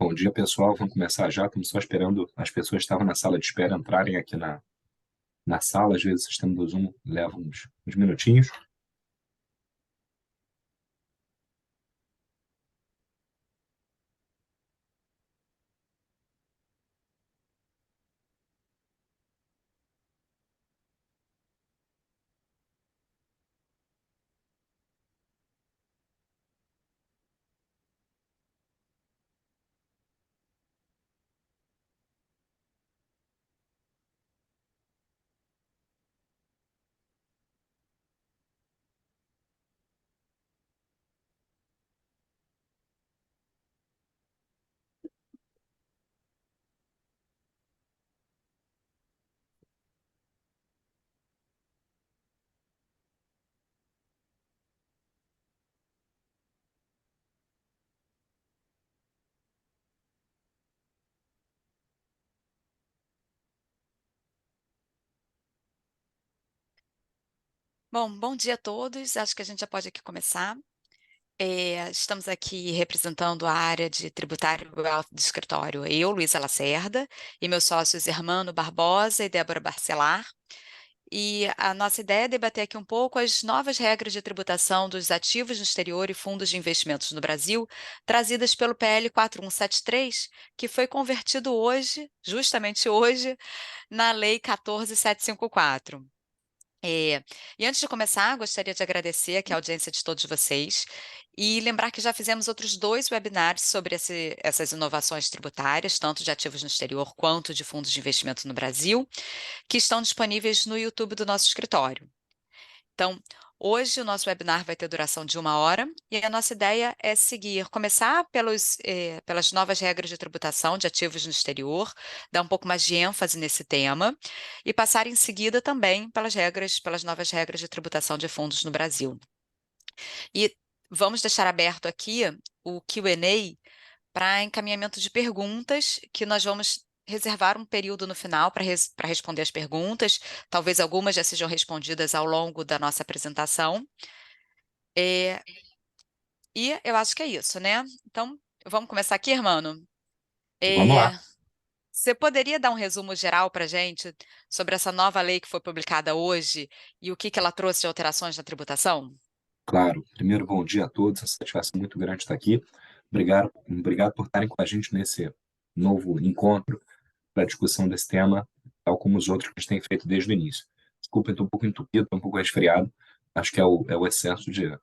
Bom dia, pessoal. Vamos começar já. Estamos só esperando as pessoas que estavam na sala de espera entrarem aqui na sala. Às vezes o sistema do Zoom leva uns minutinhos. Bom dia a todos. Acho que a gente já pode aqui começar. Estamos aqui representando a área de tributário e alto de escritório. Eu, Luísa Lacerda, e meus sócios Hermano Barbosa e Débora Barcelar. E a nossa ideia é debater aqui um pouco as novas regras de tributação dos ativos no exterior e fundos de investimentos no Brasil, trazidas pelo PL 4173, que foi convertido hoje, justamente hoje, na Lei 14754. É, e antes de começar, gostaria de agradecer aqui a audiência de todos vocês e lembrar que já fizemos outros dois webinários sobre essas inovações tributárias, tanto de ativos no exterior quanto de fundos de investimento no Brasil, que estão disponíveis no YouTube do nosso escritório. Então, hoje o nosso webinar vai ter duração de 1 hora e a nossa ideia é começar pelas novas regras de tributação de ativos no exterior, dar um pouco mais de ênfase nesse tema e passar em seguida também pelas novas regras de tributação de fundos no Brasil. E vamos deixar aberto aqui o Q&A para encaminhamento de perguntas, que nós vamos reservar um período no final para responder as perguntas. Talvez algumas já sejam respondidas ao longo da nossa apresentação. É, e eu acho que é isso, né? Então, vamos começar aqui, Hermano. Vamos É, lá. você poderia dar um resumo geral para a gente sobre essa nova lei que foi publicada hoje e o que ela trouxe de alterações na tributação? Claro. Primeiro, bom dia a todos. É uma satisfação muito grande estar aqui. Obrigado por estarem com a gente nesse novo encontro para a discussão desse tema, tal como os outros que a gente tem feito desde o início. Desculpa, estou um pouco entupido, estou um pouco resfriado. Acho que é o excesso de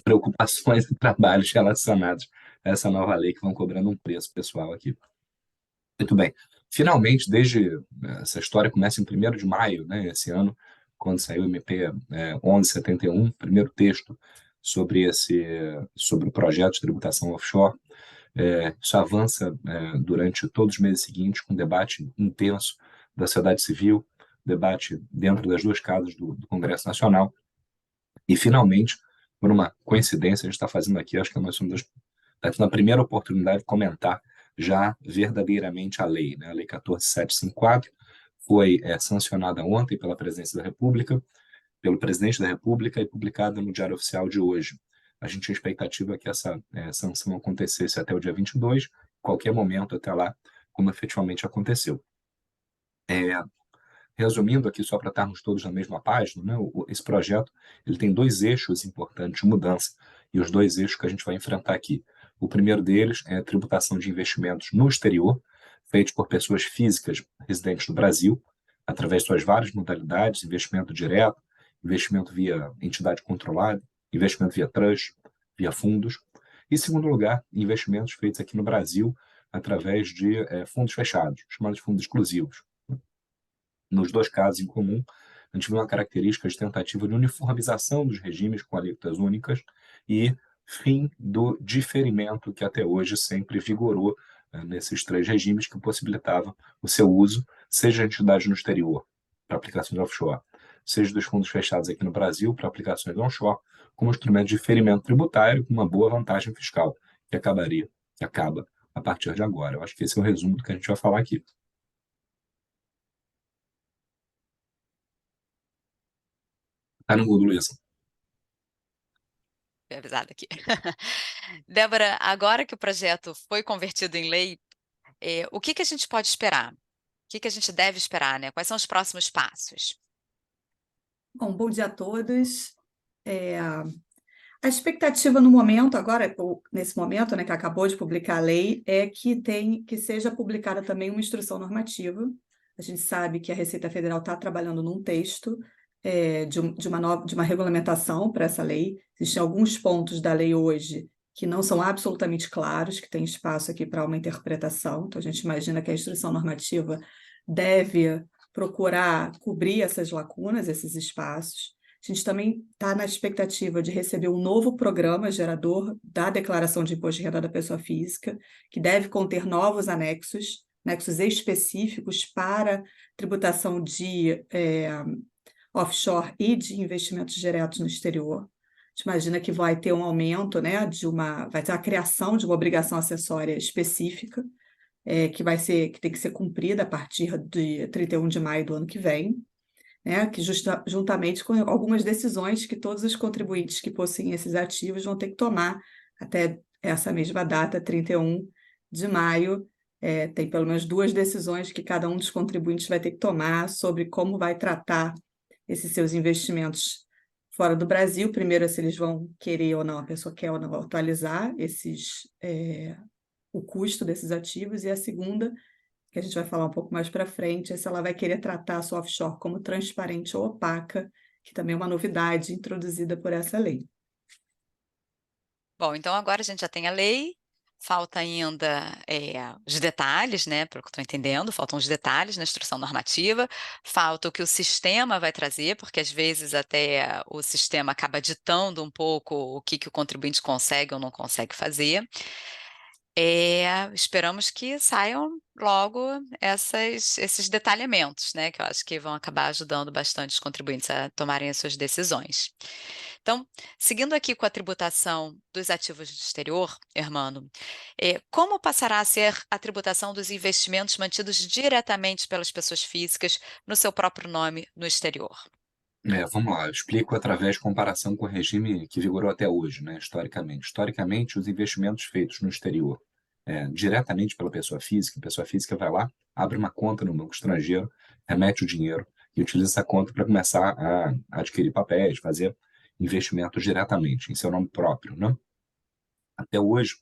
preocupações e trabalhos relacionados a essa nova lei que vão cobrando um preço pessoal aqui. Muito bem. Finalmente, desde essa história começa em 1º de maio, né, esse ano, quando saiu o MP 1171, primeiro texto sobre o projeto de tributação offshore. Isso avança durante todos os meses seguintes, com debate intenso da sociedade civil, debate dentro das duas casas do Congresso Nacional, e finalmente, por uma coincidência, a gente está fazendo aqui, acho que nós somos na primeira oportunidade de comentar já verdadeiramente a lei, né? A Lei 14754 foi sancionada ontem pela Presidência da República, pelo Presidente da República e publicada no Diário Oficial de hoje. A gente tinha expectativa que essa sanção acontecesse até o dia 22, qualquer momento até lá, como efetivamente aconteceu. É, Resumindo aqui, só para estarmos todos na mesma página, né, esse projeto ele tem dois eixos importantes de mudança, e os dois eixos que a gente vai enfrentar aqui. O primeiro deles é a tributação de investimentos no exterior, feitos por pessoas físicas residentes no Brasil, através de suas várias modalidades: investimento direto, investimento via entidade controlada, investimento via trust, via fundos. E, em segundo lugar, investimentos feitos aqui no Brasil através de fundos fechados, chamados de fundos exclusivos. Nos dois casos em comum, a gente vê uma característica de tentativa de uniformização dos regimes com alíquotas únicas e fim do diferimento que até hoje sempre vigorou nesses três regimes, que possibilitava o seu uso, seja de entidades no exterior para aplicações offshore, seja dos fundos fechados aqui no Brasil para aplicações onshore, como instrumento de diferimento tributário com uma boa vantagem fiscal, que acaba a partir de agora. Eu acho que esse é o resumo do que a gente vai falar aqui. Tá no mudo, Luiz? fui avisada aqui. Débora, agora que o projeto foi convertido em lei, o que que a gente pode esperar? O que que a gente deve esperar, né? Quais são os próximos passos? Bom dia a todos. A expectativa no momento, agora, nesse momento, né, que acabou de publicar a lei, é que seja publicada também uma instrução normativa. A gente sabe que a Receita Federal está trabalhando num texto de uma regulamentação para essa lei. Existem alguns pontos da lei hoje que não são absolutamente claros, que tem espaço aqui para uma interpretação. Então, a gente imagina que a instrução normativa deve procurar cobrir essas lacunas, esses espaços. A gente também está na expectativa de receber um novo programa gerador da declaração de imposto de renda da pessoa física, que deve conter novos anexos específicos para tributação de offshore e de investimentos diretos no exterior. A gente imagina que vai ter um aumento, né, vai ter a criação de uma obrigação acessória específica, que tem que ser cumprida a partir de 31 de maio do ano que vem, né, que juntamente com algumas decisões que todos os contribuintes que possuem esses ativos vão ter que tomar até essa mesma data, 31 de maio. Tem pelo menos 2 decisões que cada um dos contribuintes vai ter que tomar sobre como vai tratar esses seus investimentos fora do Brasil. Primeiro, se eles vão querer ou não, a pessoa quer ou não atualizar o custo desses ativos, e a segunda, que a gente vai falar um pouco mais para frente, é se ela vai querer tratar a sua offshore como transparente ou opaca, que também é uma novidade introduzida por essa lei. Bom, então agora a gente já tem a lei, falta ainda os detalhes, né? Pelo que eu estou entendendo, faltam os detalhes na instrução normativa, falta o que o sistema vai trazer, porque às vezes até o sistema acaba ditando um pouco o que o contribuinte consegue ou não consegue fazer. Esperamos que saiam logo esses detalhamentos, né? Que eu acho que vão acabar ajudando bastante os contribuintes a tomarem as suas decisões. Então, seguindo aqui com a tributação dos ativos do exterior, Hermano, como passará a ser a tributação dos investimentos mantidos diretamente pelas pessoas físicas no seu próprio nome no exterior? Vamos lá, eu explico através de comparação com o regime que vigorou até hoje, né, historicamente. Historicamente, os investimentos feitos no exterior, diretamente pela pessoa física, a pessoa física vai lá, abre uma conta no banco estrangeiro, remete o dinheiro e utiliza essa conta para começar a adquirir papéis, fazer investimentos diretamente, em seu nome próprio, né? Até hoje,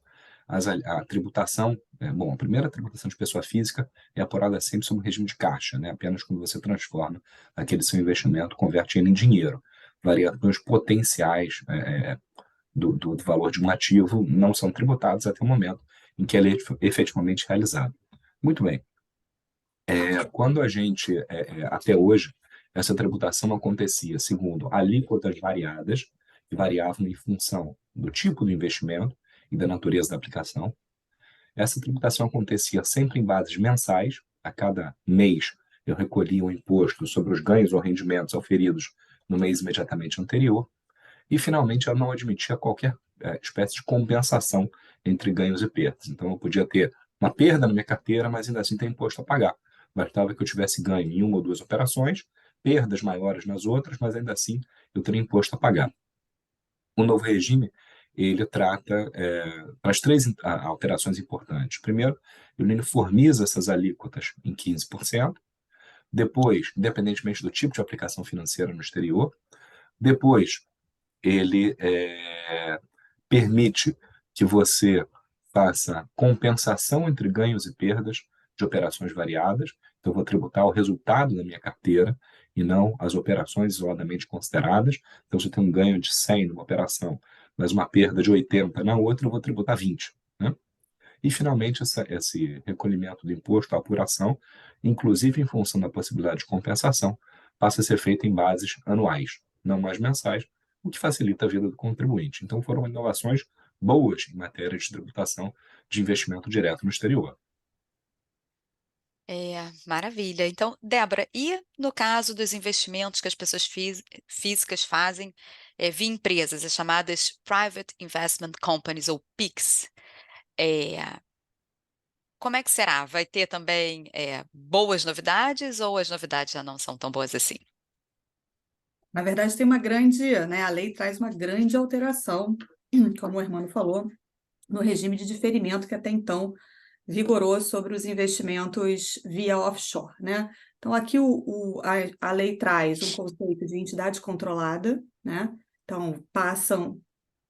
a tributação, bom, a primeira tributação de pessoa física é apurada sempre sob o regime de caixa, né? Apenas quando você transforma aquele seu investimento, converte ele em dinheiro, variando pelos potenciais do valor de um ativo, não são tributados até o momento em que ele é efetivamente realizado. Muito bem. Quando a gente, até hoje, essa tributação acontecia segundo alíquotas variadas, que variavam em função do tipo do investimento e da natureza da aplicação. Essa tributação acontecia sempre em bases mensais. A cada mês eu recolhia um imposto sobre os ganhos ou rendimentos auferidos no mês imediatamente anterior. E, finalmente, ela não admitia qualquer espécie de compensação entre ganhos e perdas. Então, eu podia ter uma perda na minha carteira, mas ainda assim ter imposto a pagar. Bastava que eu tivesse ganho em uma ou duas operações, perdas maiores nas outras, mas ainda assim eu teria imposto a pagar. O novo regime, ele traz 3 alterações importantes. Primeiro, ele uniformiza essas alíquotas em 15%. Depois, independentemente do tipo de aplicação financeira no exterior. Depois, ele permite que você faça compensação entre ganhos e perdas de operações variadas. Então, eu vou tributar o resultado da minha carteira e não as operações isoladamente consideradas. Então, se eu tenho um ganho de 100 numa operação, mas uma perda de 80 na outra, eu vou tributar 20. Né? E, finalmente, esse recolhimento do imposto à apuração, inclusive em função da possibilidade de compensação, passa a ser feito em bases anuais, não mais mensais, o que facilita a vida do contribuinte. Então, foram inovações boas em matéria de tributação de investimento direto no exterior. Maravilha. Então, Débora, e no caso dos investimentos que as pessoas físicas fazem via empresas, as chamadas Private Investment Companies, ou PICs, como é que será? Vai ter também boas novidades ou as novidades já não são tão boas assim? Na verdade, tem uma grande, né, a lei traz uma grande alteração como o Hermano falou, no regime de diferimento que até então vigorou sobre os investimentos via offshore, né? Então, aqui a lei traz um conceito de entidade controlada, né? Então,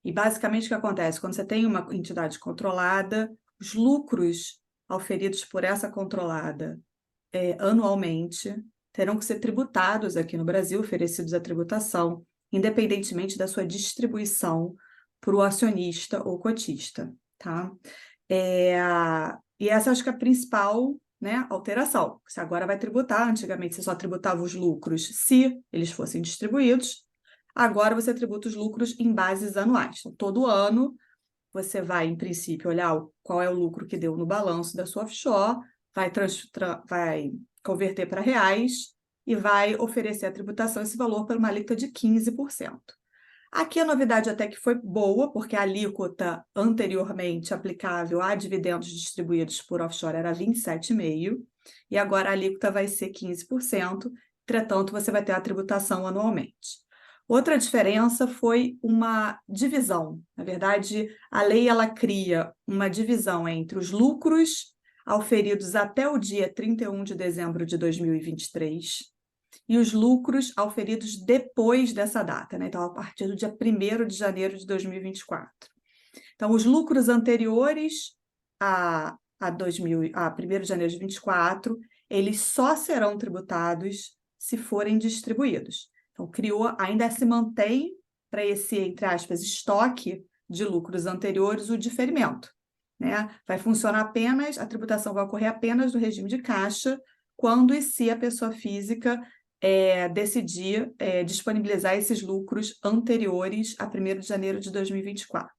e basicamente o que acontece? Quando você tem uma entidade controlada, os lucros auferidos por essa controlada anualmente terão que ser tributados aqui no Brasil, oferecidos à tributação, independentemente da sua distribuição para o acionista ou cotista, tá? E essa acho que é a principal, né, alteração. Você agora vai tributar, antigamente você só tributava os lucros se eles fossem distribuídos, agora você tributa os lucros em bases anuais. Então, todo ano você vai, em princípio, olhar qual é o lucro que deu no balanço da sua offshore, vai converter para reais e vai oferecer a tributação esse valor por uma alíquota de 15%. Aqui a novidade até que foi boa, porque a alíquota anteriormente aplicável a dividendos distribuídos por offshore era 27,5%, e agora a alíquota vai ser 15%, entretanto, você vai ter a tributação anualmente. Outra diferença foi uma divisão. Na verdade, a lei ela cria uma divisão entre os lucros auferidos até o dia 31 de dezembro de 2023 e os lucros auferidos depois dessa data, né? Então, a partir do dia 1º de janeiro de 2024. Então, os lucros anteriores a 1º de janeiro de 2024, eles só serão tributados se forem distribuídos. Então, ainda se mantém para esse, entre aspas, estoque de lucros anteriores o diferimento, né? Vai funcionar apenas, a tributação vai ocorrer apenas no regime de caixa, quando e se a pessoa física decidir disponibilizar esses lucros anteriores a 1º de janeiro de 2024.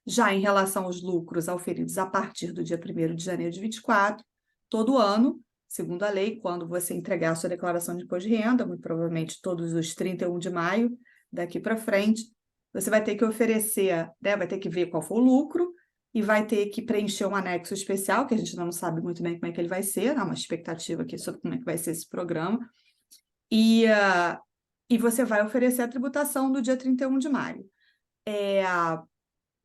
Já em relação aos lucros auferidos a partir do dia 1º de janeiro de 2024, todo ano, segundo a lei, quando você entregar a sua declaração de imposto de renda, muito provavelmente todos os 31 de maio, daqui para frente, você vai ter que oferecer, né, vai ter que ver qual foi o lucro e vai ter que preencher um anexo especial, que a gente ainda não sabe muito bem como é que ele vai ser, há uma expectativa aqui sobre como é que vai ser esse programa, e você vai oferecer a tributação do dia 31 de maio.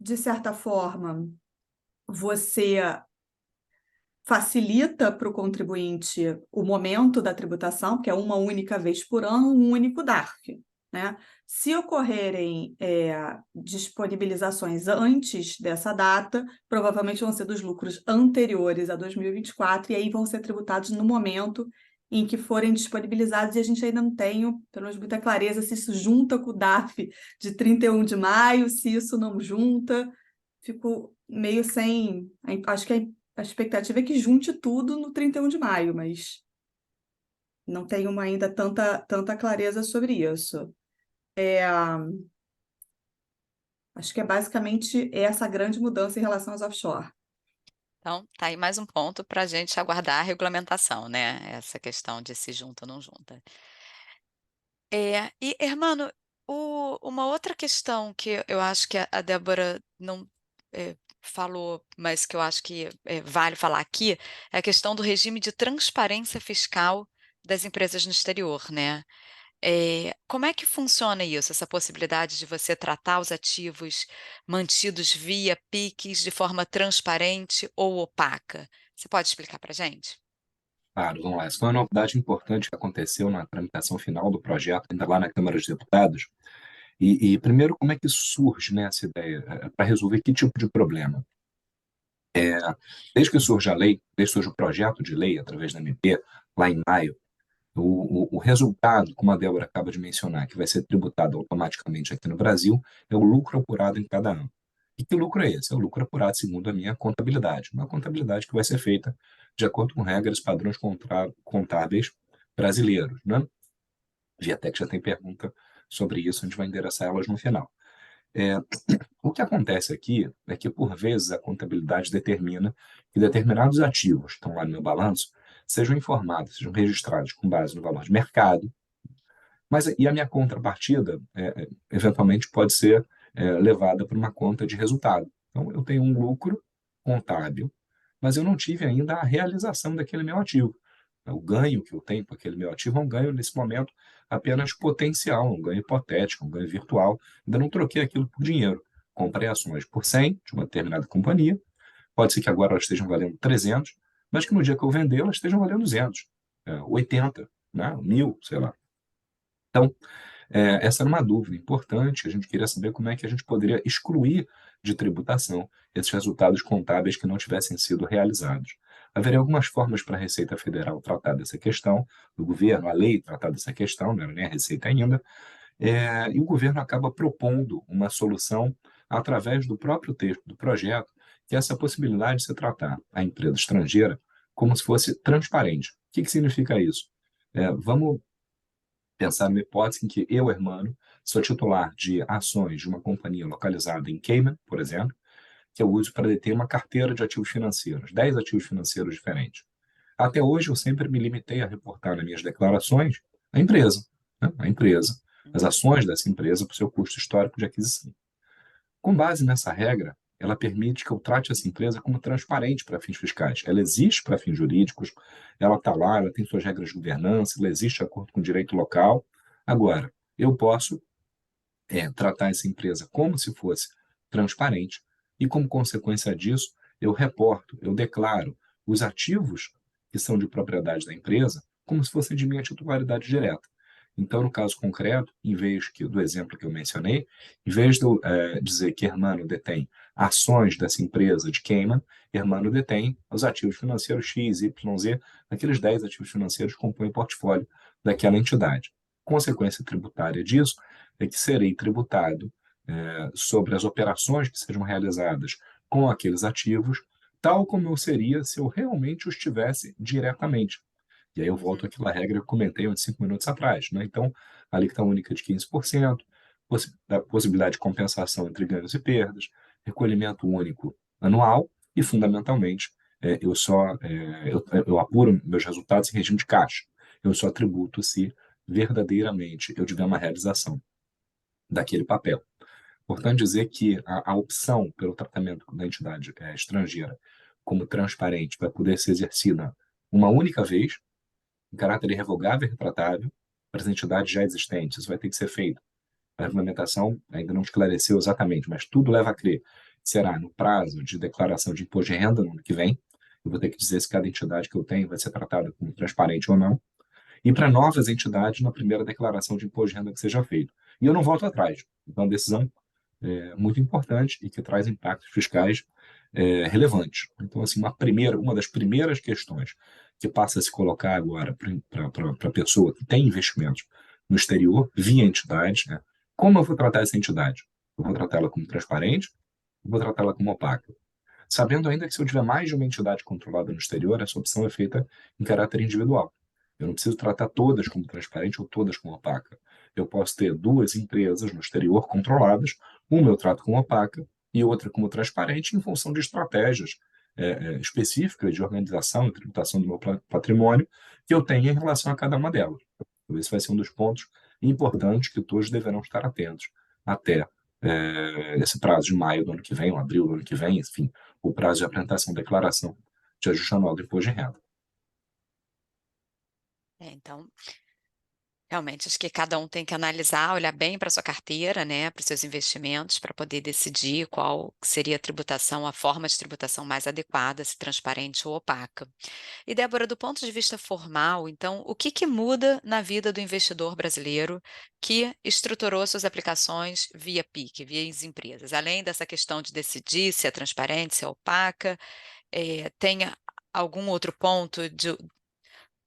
De certa forma, você facilita para o contribuinte o momento da tributação, que é uma única vez por ano, um único DARF, né? Se ocorrerem disponibilizações antes dessa data, provavelmente vão ser dos lucros anteriores a 2024, e aí vão ser tributados no momento em que forem disponibilizados, e a gente ainda não tem, pelo menos, muita clareza se isso junta com o DARF de 31 de maio, se isso não junta. Fico meio sem... Acho que a expectativa é que junte tudo no 31 de maio, mas não tenho ainda tanta clareza sobre isso. Acho que é basicamente essa grande mudança em relação aos offshore. Então, tá aí mais um ponto para a gente aguardar a regulamentação, né? Essa questão de se junta ou não junta. E, Hermano, uma outra questão que eu acho que a Débora não falou, mas que eu acho que vale falar aqui, é a questão do regime de transparência fiscal das empresas no exterior, né? Como é que funciona isso, essa possibilidade de você tratar os ativos mantidos via PIX de forma transparente ou opaca? Você pode explicar para a gente? Claro, vamos lá. Essa foi uma novidade importante que aconteceu na tramitação final do projeto, ainda lá na Câmara dos Deputados. Primeiro, como é que surge, né, essa ideia? Para resolver que tipo de problema? Desde que surge a lei, desde que surge o projeto de lei, através da MP, lá em maio, o resultado, como a Débora acaba de mencionar, que vai ser tributado automaticamente aqui no Brasil, é o lucro apurado em cada ano. E que lucro é esse? É o lucro apurado segundo a minha contabilidade. Uma contabilidade que vai ser feita de acordo com regras e padrões contábeis brasileiros, né? Viatec já tem pergunta sobre isso, a gente vai endereçar elas no final. O que acontece aqui é que, por vezes, a contabilidade determina que determinados ativos que estão lá no meu balanço sejam informados, sejam registrados com base no valor de mercado, e a minha contrapartida, eventualmente, pode ser levada para uma conta de resultado. Então, eu tenho um lucro contábil, mas eu não tive ainda a realização daquele meu ativo. O ganho que eu tenho com aquele meu ativo é um ganho, nesse momento, apenas potencial, um ganho hipotético, um ganho virtual. Ainda não troquei aquilo por dinheiro. comprei ações por 100 de uma determinada companhia, pode ser que agora elas estejam valendo 300, mas que no dia que eu vender elas estejam valendo 200, 80, né, 1.000, sei lá. Então, essa era uma dúvida importante, a gente queria saber como é que a gente poderia excluir de tributação esses resultados contábeis que não tivessem sido realizados. Haveria algumas formas para a Receita Federal tratar dessa questão, o governo, a lei tratar dessa questão, não era nem a Receita ainda, e o governo acaba propondo uma solução através do próprio texto do projeto, que é essa possibilidade de se tratar a empresa estrangeira como se fosse transparente. O que significa isso? Vamos pensar numa hipótese em que eu, hermano, sou titular de ações de uma companhia localizada em Cayman, por exemplo, que eu uso para deter uma carteira de ativos financeiros, 10 ativos financeiros diferentes. Até hoje, eu sempre me limitei a reportar nas minhas declarações a empresa, né? A empresa, as ações dessa empresa para o seu custo histórico de aquisição. Com base nessa regra, ela permite que eu trate essa empresa como transparente para fins fiscais. Ela existe para fins jurídicos, ela está lá, ela tem suas regras de governança, ela existe de acordo com o direito local. Agora, eu posso tratar essa empresa como se fosse transparente e, como consequência disso, eu reporto, eu declaro os ativos que são de propriedade da empresa como se fossem de minha titularidade direta. Então, no caso concreto, em vez do exemplo que eu mencionei, em vez de eu dizer que Hermano detém ações dessa empresa de Cayman, Hermano detém os ativos financeiros X, Y, Z, aqueles 10 ativos financeiros que compõem o portfólio daquela entidade. Consequência tributária disso é que serei tributado sobre as operações que sejam realizadas com aqueles ativos, tal como eu seria se eu realmente os tivesse diretamente. E aí eu volto àquela regra que eu comentei há 5 minutos atrás, né? Então, a alíquota única de 15%, possibilidade de compensação entre ganhos e perdas, recolhimento único anual e, fundamentalmente, eu apuro meus resultados em regime de caixa. Eu só tributo se verdadeiramente eu tiver uma realização daquele papel. Importante dizer que a opção pelo tratamento da entidade estrangeira como transparente vai poder ser exercida uma única vez, em caráter irrevogável e retratável, para as entidades já existentes. Isso vai ter que ser feito. A regulamentação ainda não esclareceu exatamente, mas tudo leva a crer que será no prazo de declaração de imposto de renda no ano que vem. Eu vou ter que dizer se cada entidade que eu tenho vai ser tratada como transparente ou não. E para novas entidades, na primeira declaração de imposto de renda que seja feito. E eu não volto atrás. Então, a decisão muito importante e que traz impactos fiscais relevantes. Então, assim, uma das primeiras questões que passa a se colocar agora para a pessoa que tem investimentos no exterior, via entidade, né? Como eu vou tratar essa entidade? Eu vou tratá-la como transparente? Eu vou tratá-la como opaca? Sabendo ainda que se eu tiver mais de uma entidade controlada no exterior, essa opção é feita em caráter individual. Eu não preciso tratar todas como transparente ou todas como opaca. Eu posso ter 2 empresas no exterior controladas, uma eu trato como opaca e outra como transparente em função de estratégias específicas de organização e tributação do meu patrimônio que eu tenho em relação a cada uma delas. Então, esse vai ser um dos pontos importantes que todos deverão estar atentos até esse prazo de maio do ano que vem, ou abril do ano que vem, enfim, o prazo de apresentação da declaração de ajuste anual do imposto de renda. Então, realmente, acho que cada um tem que analisar, olhar bem para a sua carteira, né, para os seus investimentos, para poder decidir qual seria a tributação, a forma de tributação mais adequada, se transparente ou opaca. E, Débora, do ponto de vista formal, então, o que muda na vida do investidor brasileiro que estruturou suas aplicações via PIC, via as empresas? Além dessa questão de decidir se é transparente, se é opaca, tem algum outro ponto de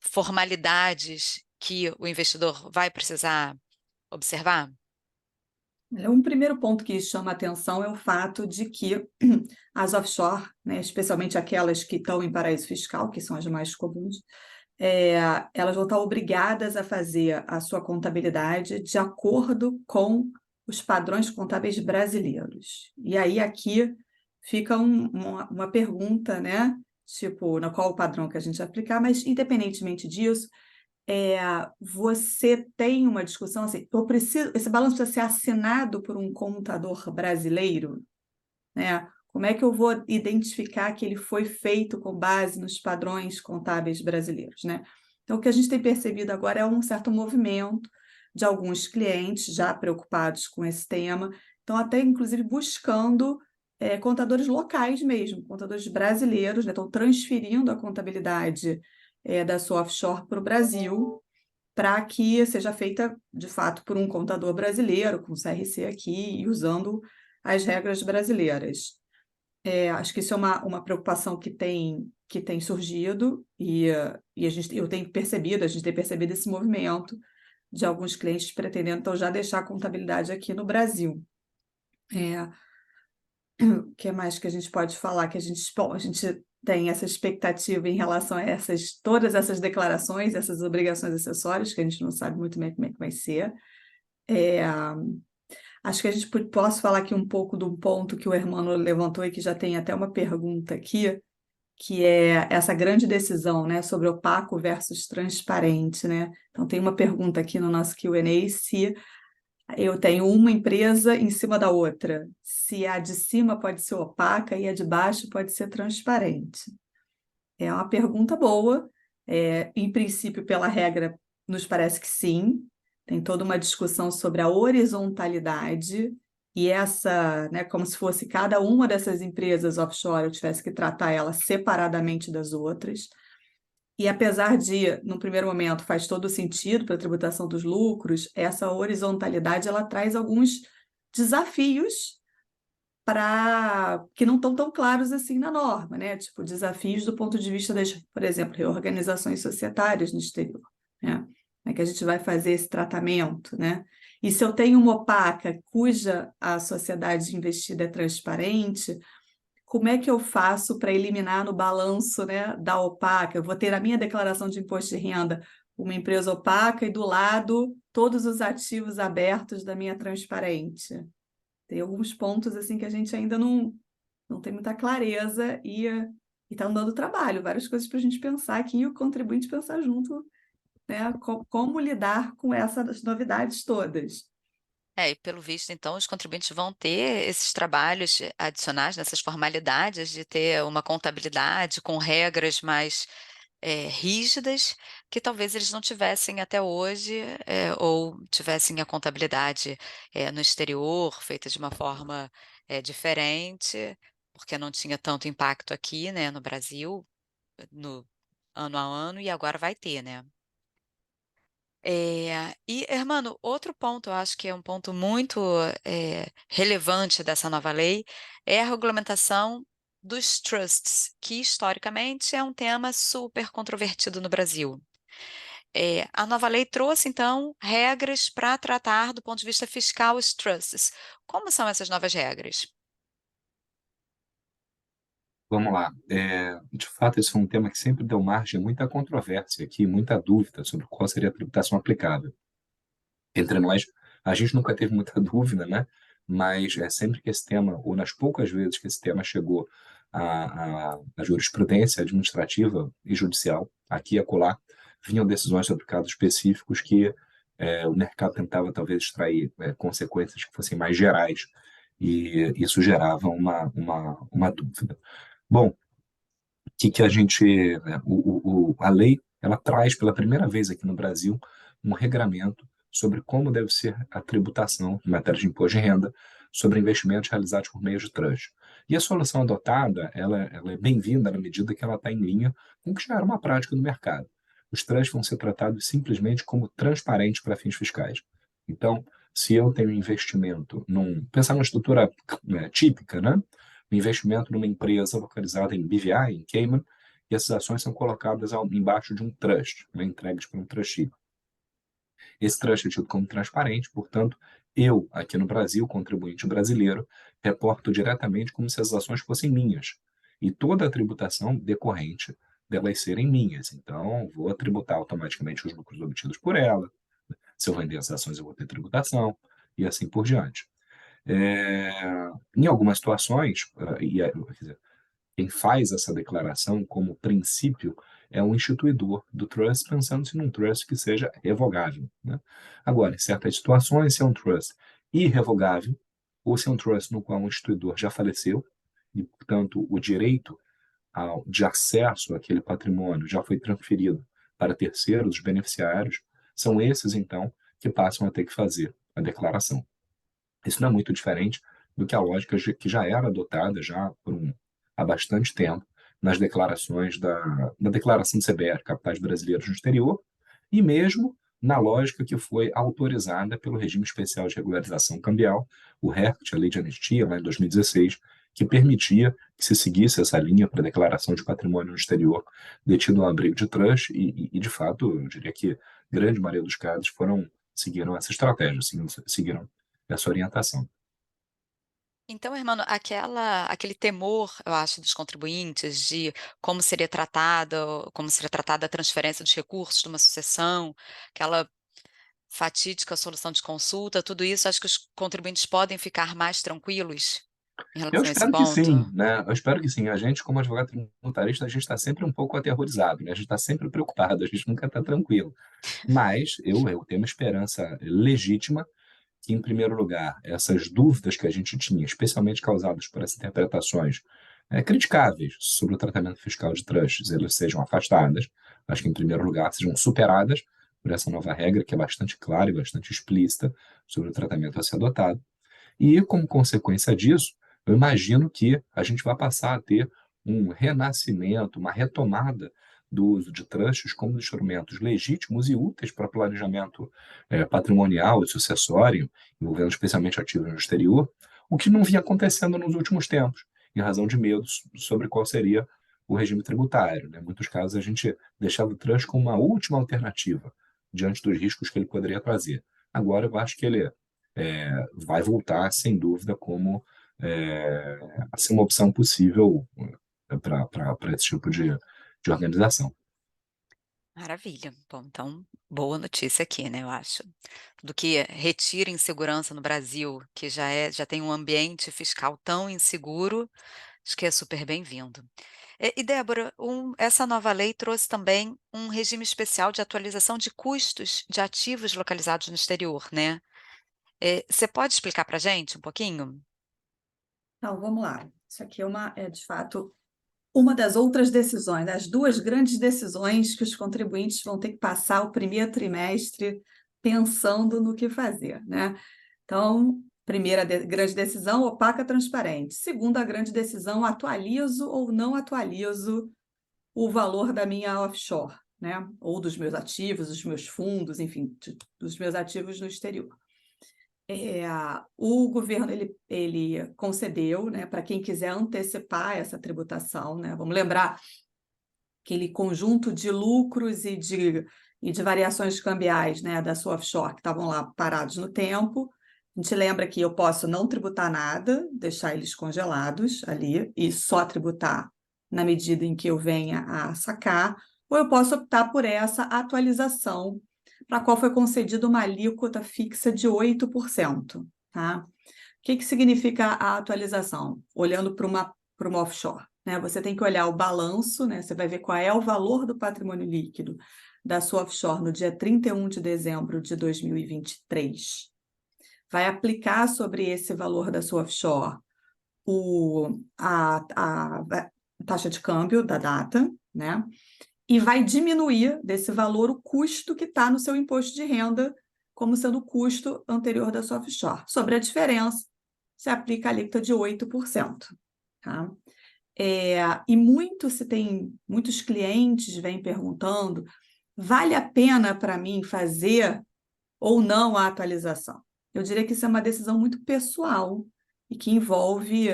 formalidades que o investidor vai precisar observar? Um primeiro ponto que chama a atenção é o fato de que as offshore, né, especialmente aquelas que estão em paraíso fiscal, que são as mais comuns, elas vão estar obrigadas a fazer a sua contabilidade de acordo com os padrões contábeis brasileiros. E aí aqui fica uma pergunta, né? Tipo, na qual o padrão que a gente aplicar, mas independentemente disso, você tem uma discussão assim, esse balanço precisa ser assinado por um contador brasileiro, né? Como é que eu vou identificar que ele foi feito com base nos padrões contábeis brasileiros, né? Então, o que a gente tem percebido agora é um certo movimento de alguns clientes já preocupados com esse tema, estão até, inclusive, buscando contadores locais mesmo, contadores brasileiros, né? Estão transferindo a contabilidade da sua offshore para o Brasil, para que seja feita, de fato, por um contador brasileiro, com CRC aqui, e usando as regras brasileiras. Acho que isso é uma preocupação que tem surgido, e a gente tem percebido esse movimento de alguns clientes pretendendo então, já deixar a contabilidade aqui no Brasil. O que mais que a gente pode falar? Que a gente tem essa expectativa em relação a todas essas declarações, essas obrigações acessórias, que a gente não sabe muito bem como é que vai ser. Acho que a gente posso falar aqui um pouco do ponto que o Hermano levantou e que já tem até uma pergunta aqui, que é essa grande decisão, né, sobre opaco versus transparente, né? Então, tem uma pergunta aqui no nosso Q&A se eu tenho uma empresa em cima da outra, se a de cima pode ser opaca e a de baixo pode ser transparente. É uma pergunta boa. Em princípio, pela regra, nos parece que sim. Tem toda uma discussão sobre a horizontalidade e essa, né, como se fosse cada uma dessas empresas offshore, eu tivesse que tratar ela separadamente das outras. E apesar de, no primeiro momento, faz todo sentido para a tributação dos lucros, essa horizontalidade ela traz alguns desafios que não estão tão claros assim na norma, né? Tipo, desafios do ponto de vista das, por exemplo, reorganizações societárias no exterior, né? Como é que a gente vai fazer esse tratamento, né? E se eu tenho uma opaca cuja a sociedade investida é transparente, como é que eu faço para eliminar no balanço, né, da opaca? Eu vou ter a minha declaração de imposto de renda uma empresa opaca e do lado todos os ativos abertos da minha transparente. Tem alguns pontos assim que a gente ainda não tem muita clareza e está dando trabalho, várias coisas para a gente pensar aqui e o contribuinte pensar junto, né, como lidar com essas novidades todas. E pelo visto, então, os contribuintes vão ter esses trabalhos adicionais, nessas formalidades de ter uma contabilidade com regras mais rígidas, que talvez eles não tivessem até hoje, ou tivessem a contabilidade no exterior, feita de uma forma diferente, porque não tinha tanto impacto aqui, né, no Brasil, no ano a ano, e agora vai ter, né? E, Hermano, outro ponto, eu acho que é um ponto muito relevante dessa nova lei, é a regulamentação dos trusts, que historicamente é um tema super controvertido no Brasil. A nova lei trouxe, então, regras para tratar do ponto de vista fiscal os trusts. Como são essas novas regras? Vamos lá. De fato, esse foi um tema que sempre deu margem a muita controvérsia aqui, muita dúvida sobre qual seria a tributação aplicável. Entre nós, a gente nunca teve muita dúvida, né? Mas sempre que esse tema, ou nas poucas vezes que esse tema chegou à jurisprudência administrativa e judicial, aqui e acolá, vinham decisões sobre casos específicos que o mercado tentava talvez extrair consequências que fossem mais gerais, e isso gerava uma dúvida. Bom, que a gente, né, a lei, ela traz pela primeira vez aqui no Brasil um regramento sobre como deve ser a tributação em matéria de imposto de renda sobre investimentos realizados por meio de trust. E a solução adotada, ela é bem-vinda na medida que ela está em linha com o que já era uma prática do mercado. Os trusts vão ser tratados simplesmente como transparentes para fins fiscais. Então, se eu tenho um investimento pensar numa estrutura típica, né? Um investimento numa empresa localizada em BVI, em Cayman, e essas ações são colocadas embaixo de um trust, entregues para um trustee. Esse trust é tido como transparente, portanto, eu, aqui no Brasil, contribuinte brasileiro, reporto diretamente como se as ações fossem minhas. E toda a tributação decorrente delas serem minhas. Então, vou tributar automaticamente os lucros obtidos por ela. Se eu vender as ações, eu vou ter tributação, e assim por diante. Em algumas situações, quer dizer, quem faz essa declaração como princípio é um instituidor do trust, pensando-se num trust que seja revogável, né? Agora, em certas situações, se é um trust irrevogável, ou se é um trust no qual um instituidor já faleceu, e, portanto, o direito de acesso àquele patrimônio já foi transferido para terceiros, os beneficiários, são esses, então, que passam a ter que fazer a declaração. Isso não é muito diferente do que a lógica que já era adotada há bastante tempo nas declarações da declaração de CBR, Capitais Brasileiros no Exterior, e mesmo na lógica que foi autorizada pelo Regime Especial de Regularização Cambial, o RECT, a Lei de Anistia, lá em 2016, que permitia que se seguisse essa linha para declaração de patrimônio no exterior detido no abrigo de trust, de fato, eu diria que a grande maioria dos casos seguiram essa estratégia, seguiram essa orientação. Então, Hermano, aquele temor, eu acho, dos contribuintes de como seria tratada a transferência dos recursos de uma sucessão, aquela fatídica solução de consulta, tudo isso, acho que os contribuintes podem ficar mais tranquilos em Eu relação a esse espero que ponto. sim, né? Eu espero que sim. A gente, como advogado tributarista, a gente está sempre um pouco aterrorizado, né? A gente está sempre preocupado, a gente nunca está tranquilo. Mas eu tenho uma esperança legítima que, em primeiro lugar, essas dúvidas que a gente tinha, especialmente causadas por essas interpretações criticáveis sobre o tratamento fiscal de trusts, elas sejam afastadas. Acho que, em primeiro lugar, sejam superadas por essa nova regra, que é bastante clara e bastante explícita sobre o tratamento a ser adotado. E, como consequência disso, eu imagino que a gente vai passar a ter um renascimento, uma retomada do uso de trusts como instrumentos legítimos e úteis para planejamento patrimonial e sucessório, envolvendo especialmente ativos no exterior, o que não vinha acontecendo nos últimos tempos, em razão de medos sobre qual seria o regime tributário, né? Em muitos casos, a gente deixava o trust como uma última alternativa diante dos riscos que ele poderia trazer. Agora, eu acho que ele vai voltar, sem dúvida, como a ser uma opção possível para esse tipo de organização. Maravilha. Bom, então, boa notícia aqui, né, eu acho. Do que retira insegurança no Brasil, que já tem um ambiente fiscal tão inseguro, acho que é super bem-vindo. E Débora, essa nova lei trouxe também um regime especial de atualização de custos de ativos localizados no exterior, né? Você pode explicar para a gente um pouquinho? Então, vamos lá. Isso aqui de fato, uma das outras decisões, as duas grandes decisões que os contribuintes vão ter que passar o primeiro trimestre pensando no que fazer, né? Então, grande decisão, opaca transparente. Segunda grande decisão, atualizo ou não atualizo o valor da minha offshore, né? Ou dos meus ativos, dos meus fundos, enfim, dos meus ativos no exterior. O governo ele concedeu, né, para quem quiser antecipar essa tributação, né? Vamos lembrar aquele conjunto de lucros e de variações cambiais, né, da sua offshore que estavam lá parados no tempo. A gente lembra que eu posso não tributar nada, deixar eles congelados ali e só tributar na medida em que eu venha a sacar, ou eu posso optar por essa atualização, para a qual foi concedida uma alíquota fixa de 8%. Tá? O que significa a atualização? Olhando para uma offshore, né? Você tem que olhar o balanço, né? Você vai ver qual é o valor do patrimônio líquido da sua offshore no dia 31 de dezembro de 2023. Vai aplicar sobre esse valor da sua offshore a taxa de câmbio da data, né? E vai diminuir desse valor o custo que está no seu imposto de renda, como sendo o custo anterior da sua offshore. Sobre a diferença, se aplica a alíquota de 8%. Tá? E muitos clientes vêm perguntando, vale a pena para mim fazer ou não a atualização? Eu diria que isso é uma decisão muito pessoal e que envolve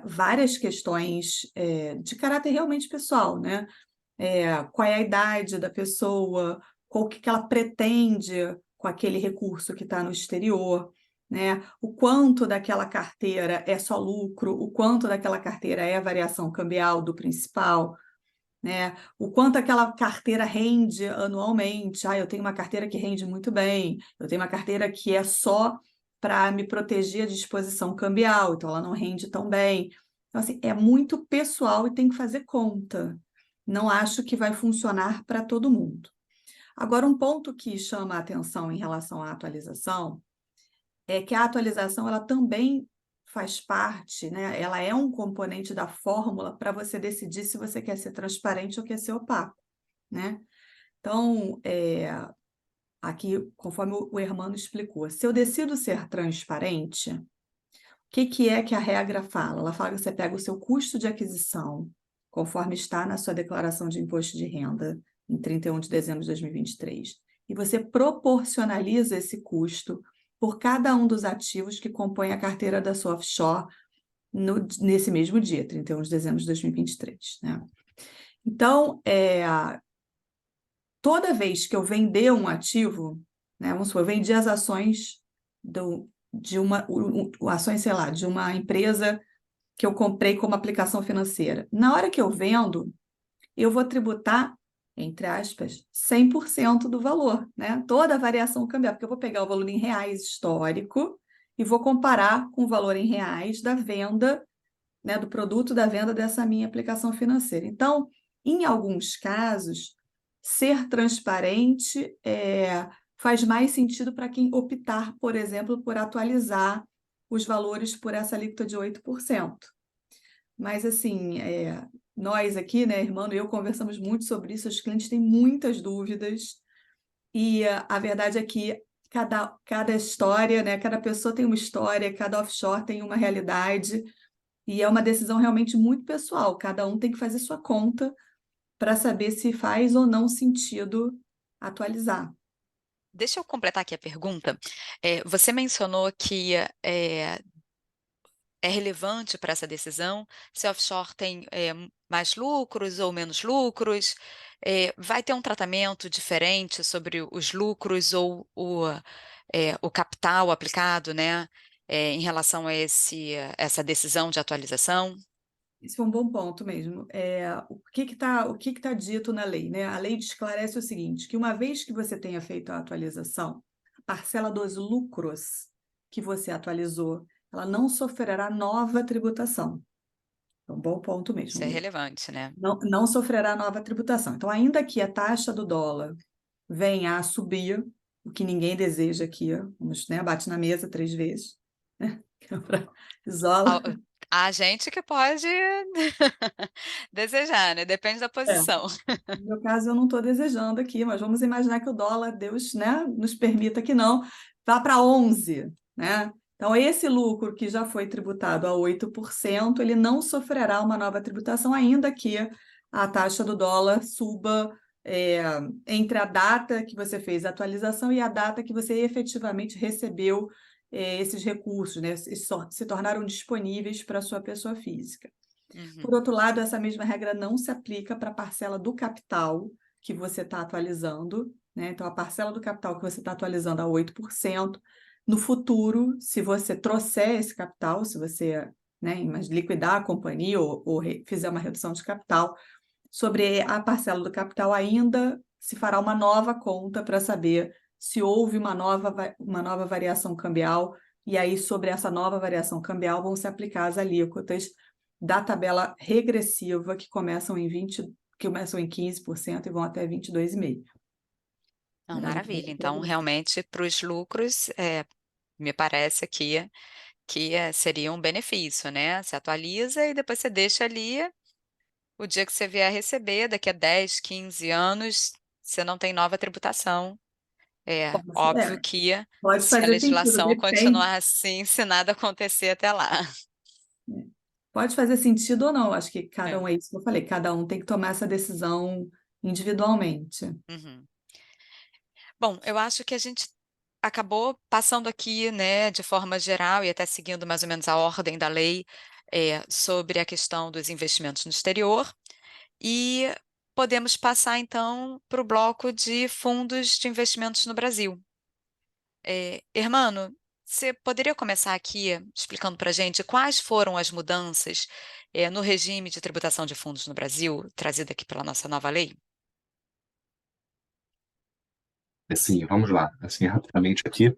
várias questões de caráter realmente pessoal, né? Qual é a idade da pessoa, o que ela pretende com aquele recurso que está no exterior, né? O quanto daquela carteira é só lucro, o quanto daquela carteira é variação cambial do principal, né? O quanto aquela carteira rende anualmente. Eu tenho uma carteira que rende muito bem, eu tenho uma carteira que é só para me proteger de exposição cambial, então ela não rende tão bem. Então, assim, é muito pessoal e tem que fazer conta. Não acho que vai funcionar para todo mundo. Agora, um ponto que chama a atenção em relação à atualização é que a atualização ela também faz parte, né? Ela é um componente da fórmula para você decidir se você quer ser transparente ou quer ser opaco, né? Então, aqui, conforme o Hermano explicou, se eu decido ser transparente, o que é que a regra fala? Ela fala que você pega o seu custo de aquisição, conforme está na sua declaração de imposto de renda, em 31 de dezembro de 2023, e você proporcionaliza esse custo por cada um dos ativos que compõem a carteira da sua offshore nesse mesmo dia, 31 de dezembro de 2023, né? Então, toda vez que eu vender um ativo, né, vamos supor, eu vendi as ações de ações, sei lá, de uma empresa que eu comprei como aplicação financeira. Na hora que eu vendo, eu vou tributar, entre aspas, 100% do valor, né? Toda a variação cambial, porque eu vou pegar o valor em reais histórico e vou comparar com o valor em reais da venda, né, do produto da venda dessa minha aplicação financeira. Então, em alguns casos, ser transparente faz mais sentido para quem optar, por exemplo, por atualizar os valores por essa alíquota de 8%. Mas, assim, nós aqui, né, Hermano e eu, conversamos muito sobre isso, os clientes têm muitas dúvidas, e a verdade é que cada história, né, cada pessoa tem uma história, cada offshore tem uma realidade, e é uma decisão realmente muito pessoal, cada um tem que fazer sua conta para saber se faz ou não sentido atualizar. Deixa eu completar aqui a pergunta. Você mencionou que é relevante para essa decisão se a offshore tem mais lucros ou menos lucros? Vai ter um tratamento diferente sobre os lucros ou o capital aplicado, né, em relação a essa decisão de atualização? Esse foi um bom ponto mesmo. O que tá dito na lei, né? A lei esclarece o seguinte, que uma vez que você tenha feito a atualização, a parcela dos lucros que você atualizou, ela não sofrerá nova tributação. É um bom ponto Isso é mesmo. relevante, né? Não sofrerá nova tributação. Então, ainda que a taxa do dólar venha a subir, o que ninguém deseja aqui, vamos, né, bate na mesa 3 vezes, né? Isola. Há gente que pode desejar, né? Depende da É. posição. No meu caso, eu não estou desejando aqui, mas vamos imaginar que o dólar, Deus, né, nos permita que não, vá para 11, né? Então, esse lucro que já foi tributado a 8%, ele não sofrerá uma nova tributação, ainda que a taxa do dólar suba entre a data que você fez a atualização e a data que você efetivamente recebeu esses recursos, né? Se tornaram disponíveis para a sua pessoa física. Por outro lado, essa mesma regra não se aplica para a parcela do capital que você está atualizando, né? Então, a parcela do capital que você está atualizando a 8%, no futuro, se você trouxer esse capital, se você, né, liquidar a companhia ou fizer uma redução de capital, sobre a parcela do capital ainda se fará uma nova conta para saber se houve uma nova variação cambial, e aí sobre essa nova variação cambial vão se aplicar as alíquotas da tabela regressiva que começam em 15% e vão até 22,5%. Não, maravilha. Então, realmente, para os lucros, me parece aqui que seria um benefício, né? Você atualiza e depois você deixa ali, o dia que você vier a receber, daqui a 10, 15 anos, você não tem nova tributação. Óbvio que pode se a fazer sentido, legislação depende. continuar assim, se nada acontecer até lá. Pode fazer sentido ou não, acho que cada um, É. é isso que eu falei, cada um tem que tomar essa decisão individualmente. Uhum. Bom, eu acho que a gente acabou passando aqui, né, de forma geral e até seguindo mais ou menos a ordem da lei, sobre a questão dos investimentos no exterior, e podemos passar então para o bloco de fundos de investimentos no Brasil. Hermano, você poderia começar aqui explicando para a gente quais foram as mudanças, no regime de tributação de fundos no Brasil, trazida aqui pela nossa nova lei? Sim, vamos lá. Assim, rapidamente aqui,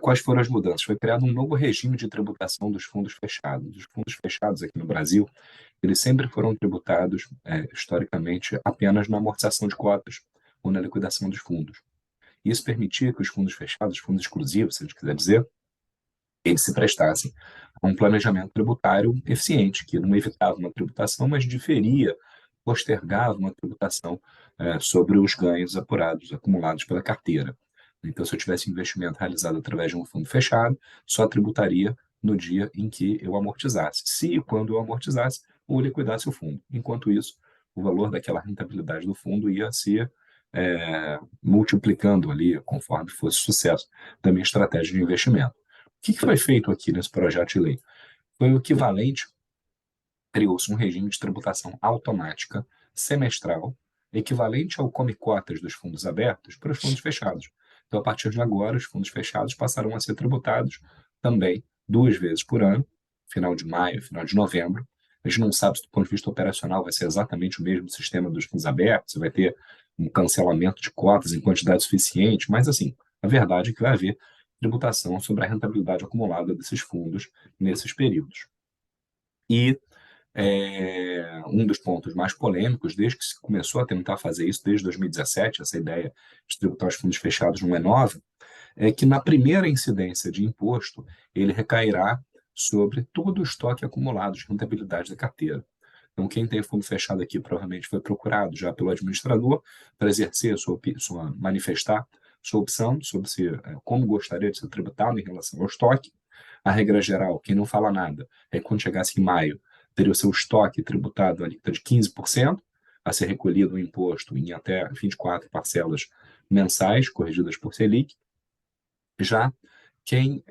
quais foram as mudanças? Foi criado um novo regime de tributação dos fundos fechados. Os fundos fechados aqui no Brasil, eles sempre foram tributados, historicamente, apenas na amortização de cotas ou na liquidação dos fundos. Isso permitia que os fundos fechados, fundos exclusivos, se a gente quiser dizer, eles se prestassem a um planejamento tributário eficiente, que não evitava uma tributação, mas diferia, postergava uma tributação sobre os ganhos apurados, acumulados pela carteira. Então, se eu tivesse investimento realizado através de um fundo fechado, só tributaria no dia em que eu amortizasse. Se e quando eu amortizasse ou liquidasse o fundo. Enquanto isso, o valor daquela rentabilidade do fundo ia se multiplicando ali conforme fosse o sucesso da minha estratégia de investimento. O que foi feito aqui nesse projeto de lei? Foi o equivalente, criou-se um regime de tributação automática semestral, equivalente ao come-cotas dos fundos abertos para os fundos fechados. Então, a partir de agora, os fundos fechados passarão a ser tributados também 2 vezes por ano, final de maio, final de novembro. A gente não sabe se, do ponto de vista operacional, vai ser exatamente o mesmo sistema dos fundos abertos, você vai ter um cancelamento de cotas em quantidade suficiente, mas, assim, a verdade é que vai haver tributação sobre a rentabilidade acumulada desses fundos nesses períodos. E um dos pontos mais polêmicos, desde que se começou a tentar fazer isso, desde 2017, essa ideia de tributar os fundos fechados não é nova, é que na primeira incidência de imposto, ele recairá sobre todo o estoque acumulado de rentabilidade da carteira. Então, quem tem fundo fechado aqui provavelmente foi procurado já pelo administrador para exercer manifestar sua opção sobre como gostaria de ser tributado em relação ao estoque. A regra geral, quem não fala nada, é que quando chegasse em maio, teria o seu estoque tributado a alíquota de 15%, a ser recolhido o imposto em até 24 parcelas mensais, corrigidas por Selic. Já quem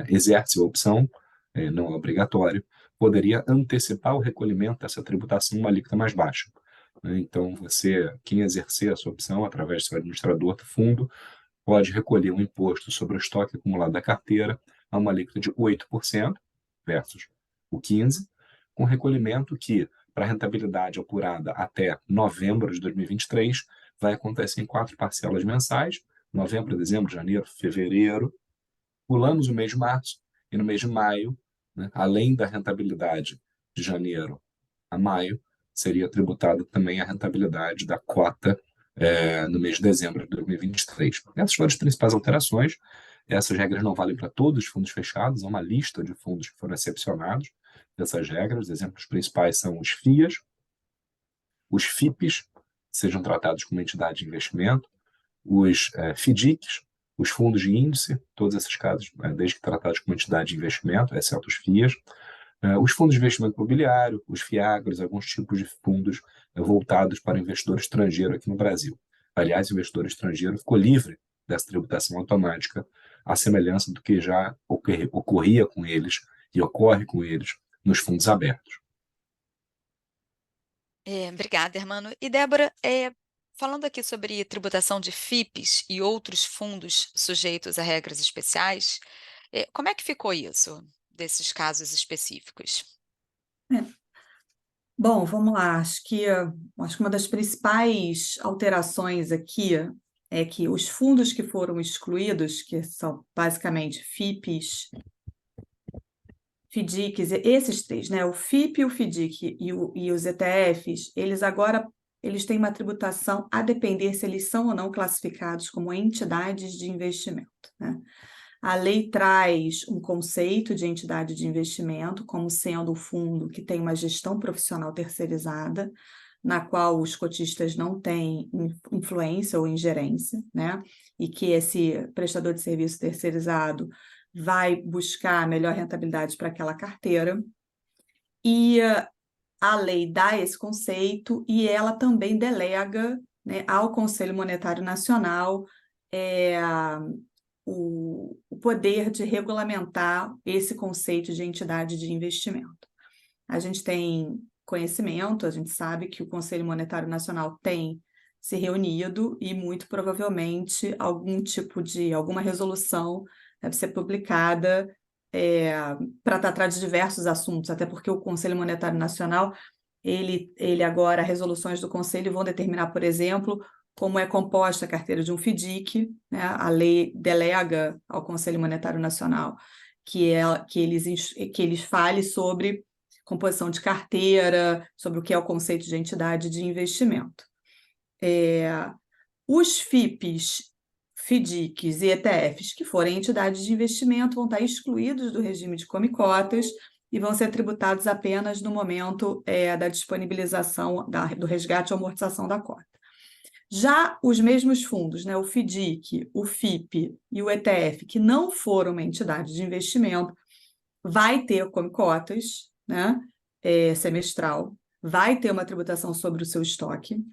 exerce a opção, não é obrigatório, poderia antecipar o recolhimento dessa tributação em uma alíquota mais baixa. Então, quem exercer essa opção através do seu administrador do fundo, pode recolher um imposto sobre o estoque acumulado da carteira a uma alíquota de 8% versus o 15%, com recolhimento que, para a rentabilidade apurada até novembro de 2023, vai acontecer em 4 parcelas mensais, novembro, dezembro, janeiro, fevereiro. Pulamos o mês de março e no mês de maio, né, além da rentabilidade de janeiro a maio, seria tributada também a rentabilidade da cota no mês de dezembro de 2023. Essas foram as principais alterações. Essas regras não valem para todos os fundos fechados, há uma lista de fundos que foram excepcionados dessas regras. Os exemplos principais são os FIAs, os FIPs, sejam tratados como entidade de investimento, os FDICs, os fundos de índice, todos esses casos, desde que tratados como entidade de investimento, exceto os FIAs, os fundos de investimento imobiliário, os FIAGROS, alguns tipos de fundos voltados para o investidor estrangeiro aqui no Brasil. Aliás, o investidor estrangeiro ficou livre dessa tributação automática, à semelhança do que já ocorria com eles e ocorre com eles nos fundos abertos. Obrigada, Hermano. E, Débora, falando aqui sobre tributação de FIPs e outros fundos sujeitos a regras especiais, como é que ficou isso, desses casos específicos? Bom, vamos lá. Acho que uma das principais alterações aqui é que os fundos que foram excluídos, que são basicamente FIPs, FDICs, esses três, né? O FIP, o FDIC e os ETFs, eles têm uma tributação a depender se eles são ou não classificados como entidades de investimento, né? A lei traz um conceito de entidade de investimento como sendo o fundo que tem uma gestão profissional terceirizada, na qual os cotistas não têm influência ou ingerência, né? E que esse prestador de serviço terceirizado vai buscar a melhor rentabilidade para aquela carteira. E a lei dá esse conceito e ela também delega, né, ao Conselho Monetário Nacional o poder de regulamentar esse conceito de entidade de investimento. A gente tem conhecimento, a gente sabe que o Conselho Monetário Nacional tem se reunido e muito provavelmente alguma resolução deve ser publicada para tratar de diversos assuntos, até porque o Conselho Monetário Nacional, ele agora, resoluções do Conselho vão determinar, por exemplo, como é composta a carteira de um FDIC, né? A lei delega ao Conselho Monetário Nacional que eles falem sobre composição de carteira, sobre o que é o conceito de entidade de investimento. Os FIPs, FDICs e ETFs que forem entidades de investimento vão estar excluídos do regime de come-cotas e vão ser tributados apenas no momento da disponibilização do resgate ou amortização da cota. Já os mesmos fundos, né, o FDIC, o FIP e o ETF, que não foram uma entidade de investimento, vai ter como cotas, né, semestral, vai ter uma tributação sobre o seu estoque.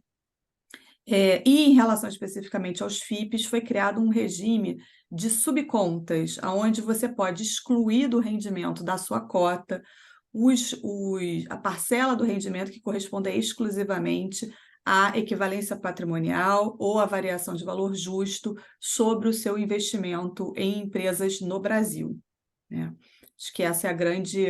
E em relação especificamente aos FIPs, foi criado um regime de subcontas, onde você pode excluir do rendimento da sua cota a parcela do rendimento que corresponde exclusivamente à equivalência patrimonial ou à variação de valor justo sobre o seu investimento em empresas no Brasil, né? Acho que essa é a grande.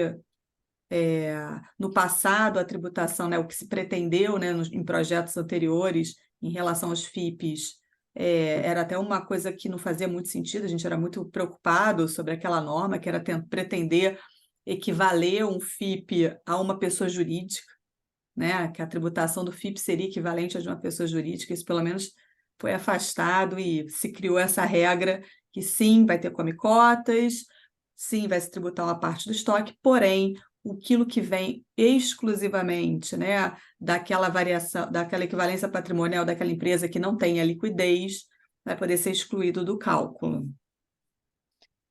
No passado, a tributação, né, o que se pretendeu, né, em projetos anteriores em relação aos FIPs, era até uma coisa que não fazia muito sentido, a gente era muito preocupado sobre aquela norma, que era pretender equivaler um FIP a uma pessoa jurídica, né, que a tributação do FIP seria equivalente a de uma pessoa jurídica, isso pelo menos foi afastado e se criou essa regra que sim, vai ter come-cotas, sim, vai se tributar uma parte do estoque, porém, aquilo que vem exclusivamente, né, daquela variação, daquela equivalência patrimonial daquela empresa que não tem a liquidez, vai poder ser excluído do cálculo.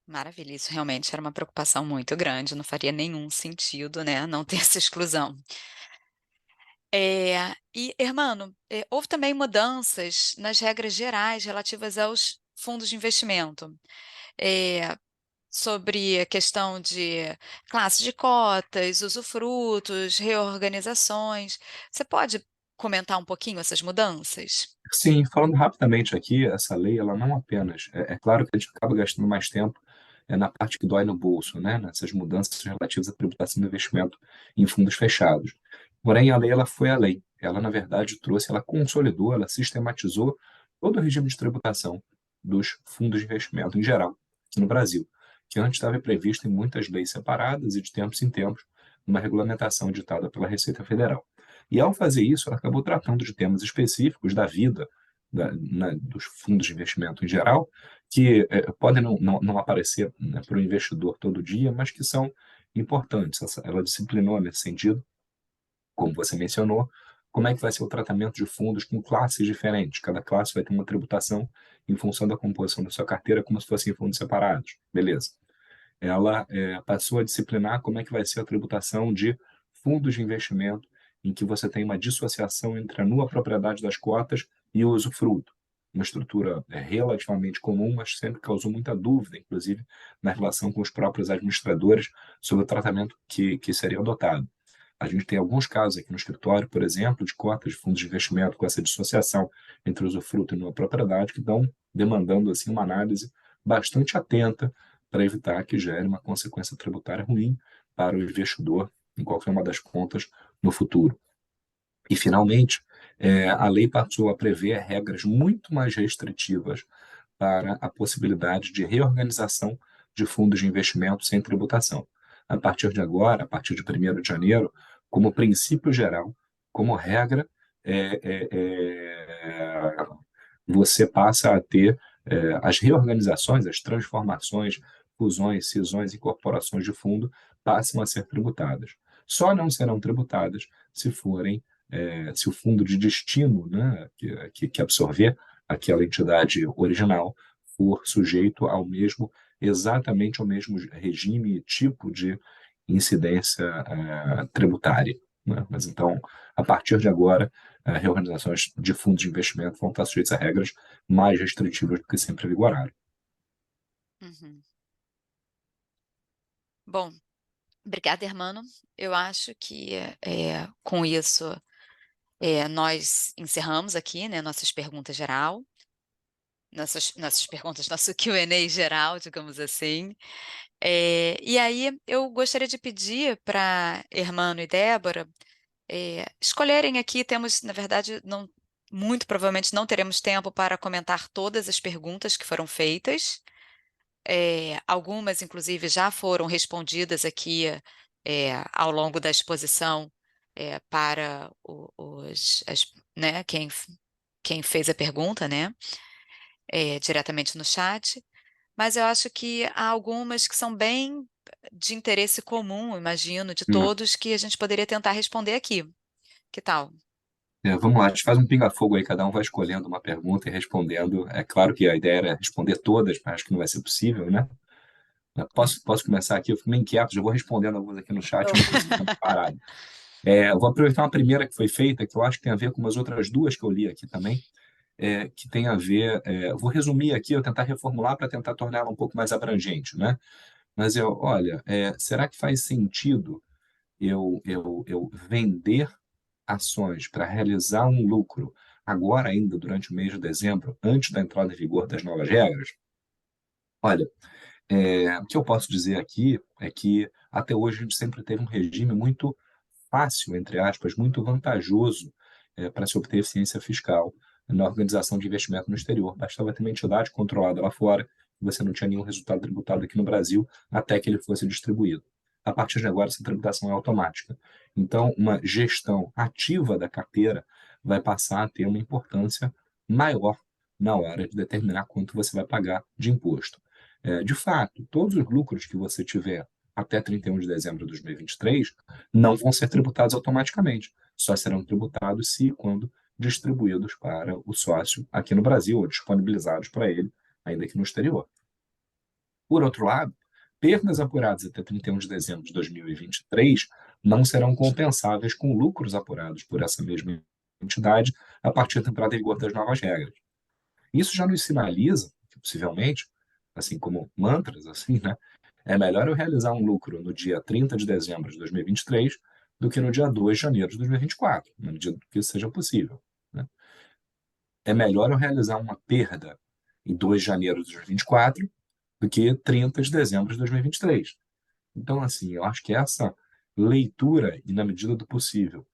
Maravilha, isso realmente era uma preocupação muito grande, não faria nenhum sentido, né, não ter essa exclusão. E, Hermano, houve também mudanças nas regras gerais relativas aos fundos de investimento, sobre a questão de classe de cotas, usufrutos, reorganizações. Você pode comentar um pouquinho essas mudanças? Sim, falando rapidamente aqui, essa lei, ela não apenas, é claro que a gente acaba gastando mais tempo na parte que dói no bolso, né, nessas mudanças relativas à tributação do investimento em fundos fechados. Porém, a lei, ela foi a lei. Ela, na verdade, trouxe, ela consolidou, ela sistematizou todo o regime de tributação dos fundos de investimento em geral, aqui no Brasil, que antes estava previsto em muitas leis separadas e de tempos em tempos, numa regulamentação editada pela Receita Federal. E ao fazer isso, ela acabou tratando de temas específicos da vida dos fundos de investimento em geral, que podem não aparecer, né, para o investidor todo dia, mas que são importantes. Ela disciplinou nesse sentido, como você mencionou, como é que vai ser o tratamento de fundos com classes diferentes. Cada classe vai ter uma tributação em função da composição da sua carteira, como se fossem fundos separados. Beleza. Ela passou a disciplinar como é que vai ser a tributação de fundos de investimento em que você tem uma dissociação entre a nua propriedade das cotas e o usufruto. Uma estrutura relativamente comum, mas sempre causou muita dúvida, inclusive, na relação com os próprios administradores sobre o tratamento que seria adotado. A gente tem alguns casos aqui no escritório, por exemplo, de cotas de fundos de investimento com essa dissociação entre usufruto e nua propriedade, que estão demandando assim, uma análise bastante atenta para evitar que gere uma consequência tributária ruim para o investidor em qualquer uma das contas no futuro. E, finalmente, a lei passou a prever regras muito mais restritivas para a possibilidade de reorganização de fundos de investimento sem tributação. A partir de agora, a partir de 1º de janeiro, como princípio geral, como regra, você passa a ter as reorganizações, as transformações, fusões, cisões, incorporações de fundo passam a ser tributadas. Só não serão tributadas se forem, se o fundo de destino, né, que absorver aquela entidade original for sujeito ao mesmo, exatamente ao mesmo regime e tipo de incidência tributária, né? Mas então, a partir de agora, reorganizações de fundos de investimento vão estar sujeitas a regras mais restritivas do que sempre vigoraram. Uhum. Bom, obrigada, Hermano. Eu acho que com isso nós encerramos aqui, né, nossas perguntas geral, nossas perguntas, nosso Q&A geral, digamos assim. E aí eu gostaria de pedir para Hermano e Débora escolherem aqui, temos, na verdade, muito provavelmente não teremos tempo para comentar todas as perguntas que foram feitas. Algumas, inclusive, já foram respondidas aqui ao longo da exposição para né, quem fez a pergunta, né, diretamente no chat. Mas eu acho que há algumas que são bem de interesse comum, imagino, de todos, que a gente poderia tentar responder aqui. Que tal? Vamos lá, a gente faz um pinga-fogo aí, cada um vai escolhendo uma pergunta e respondendo. É claro que a ideia era responder todas, mas acho que não vai ser possível, né? Posso começar aqui? Eu fico meio inquieto, já vou respondendo algumas aqui no chat, eu não consigo ficar parado. Eu vou aproveitar uma primeira que foi feita, que eu acho que tem a ver com umas outras duas que eu li aqui também, que tem a ver. Eu vou resumir aqui, eu tentar reformular para tentar torná-la um pouco mais abrangente, né? Mas olha, será que faz sentido eu vender ações para realizar um lucro agora ainda durante o mês de dezembro, antes da entrada em vigor das novas regras? Olha, o que eu posso dizer aqui é que até hoje a gente sempre teve um regime muito fácil, entre aspas, muito vantajoso para se obter eficiência fiscal na organização de investimento no exterior. Bastava ter uma entidade controlada lá fora, e você não tinha nenhum resultado tributado aqui no Brasil até que ele fosse distribuído. A partir de agora, essa tributação é automática. Então, uma gestão ativa da carteira vai passar a ter uma importância maior na hora de determinar quanto você vai pagar de imposto. De fato, todos os lucros que você tiver até 31 de dezembro de 2023 não vão ser tributados automaticamente, só serão tributados se e quando distribuídos para o sócio aqui no Brasil ou disponibilizados para ele ainda aqui no exterior. Por outro lado, perdas apuradas até 31 de dezembro de 2023 não serão compensáveis com lucros apurados por essa mesma entidade a partir da entrada em vigor das novas regras. Isso já nos sinaliza que, possivelmente, assim como mantras, assim, né, é melhor eu realizar um lucro no dia 30 de dezembro de 2023 do que no dia 2 de janeiro de 2024, na medida que isso seja possível, né? É melhor eu realizar uma perda em 2 de janeiro de 2024 do que 30 de dezembro de 2023. Então, assim, eu acho que essa leitura, e na medida do possível,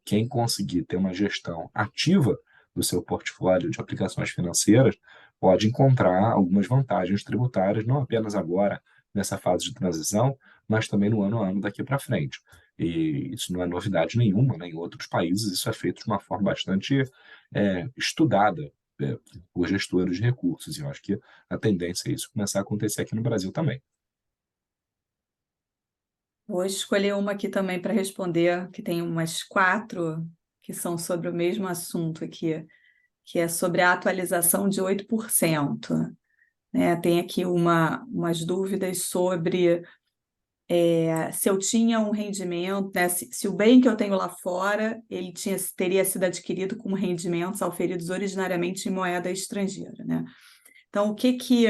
quem conseguir ter uma gestão ativa do seu portfólio de aplicações financeiras pode encontrar algumas vantagens tributárias, não apenas agora, nessa fase de transição, mas também no ano a ano daqui para frente. E isso não é novidade nenhuma, né? Em outros países isso é feito de uma forma bastante estudada por gestores de recursos, e eu acho que a tendência é isso começar a acontecer aqui no Brasil também. Vou escolher uma aqui também para responder, que tem umas 4 que são sobre o mesmo assunto aqui, que é sobre a atualização de 8%. Né? Tem aqui umas dúvidas sobre se eu tinha um rendimento, né? Se o bem que eu tenho lá fora, ele teria sido adquirido com rendimentos auferidos originariamente em moeda estrangeira, né? Então, o que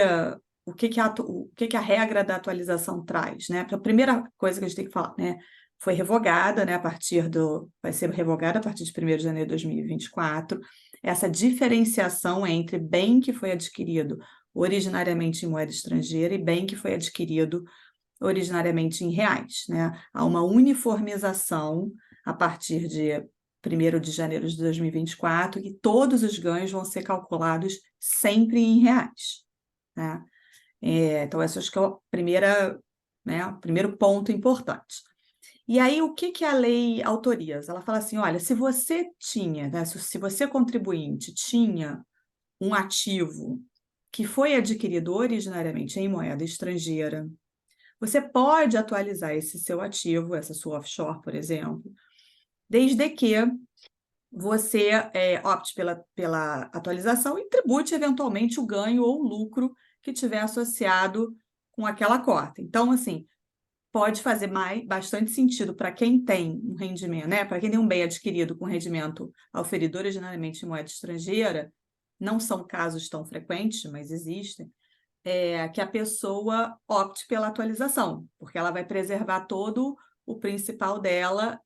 a regra da atualização traz, né? A primeira coisa que a gente tem que falar, né? Foi revogada, né? Vai ser revogada a partir de 1º de janeiro de 2024, essa diferenciação entre bem que foi adquirido originariamente em moeda estrangeira e bem que foi adquirido originariamente em reais, né? Há uma uniformização a partir de 1º de janeiro de 2024 e todos os ganhos vão ser calculados sempre em reais, né? Então, essa acho que é a primeira, né, o primeiro ponto importante. E aí, o que a lei autoriza? Ela fala assim, olha, se você tinha, né, se você contribuinte tinha um ativo que foi adquirido originariamente em moeda estrangeira, você pode atualizar esse seu ativo, essa sua offshore, por exemplo, desde que você opte pela atualização e tribute eventualmente o ganho ou o lucro que tiver associado com aquela cota. Então, assim, pode fazer bastante sentido para quem tem um rendimento, né? Para quem tem um bem adquirido com rendimento auferido originariamente em moeda estrangeira, não são casos tão frequentes, mas existem, que a pessoa opte pela atualização, porque ela vai preservar todo o principal dela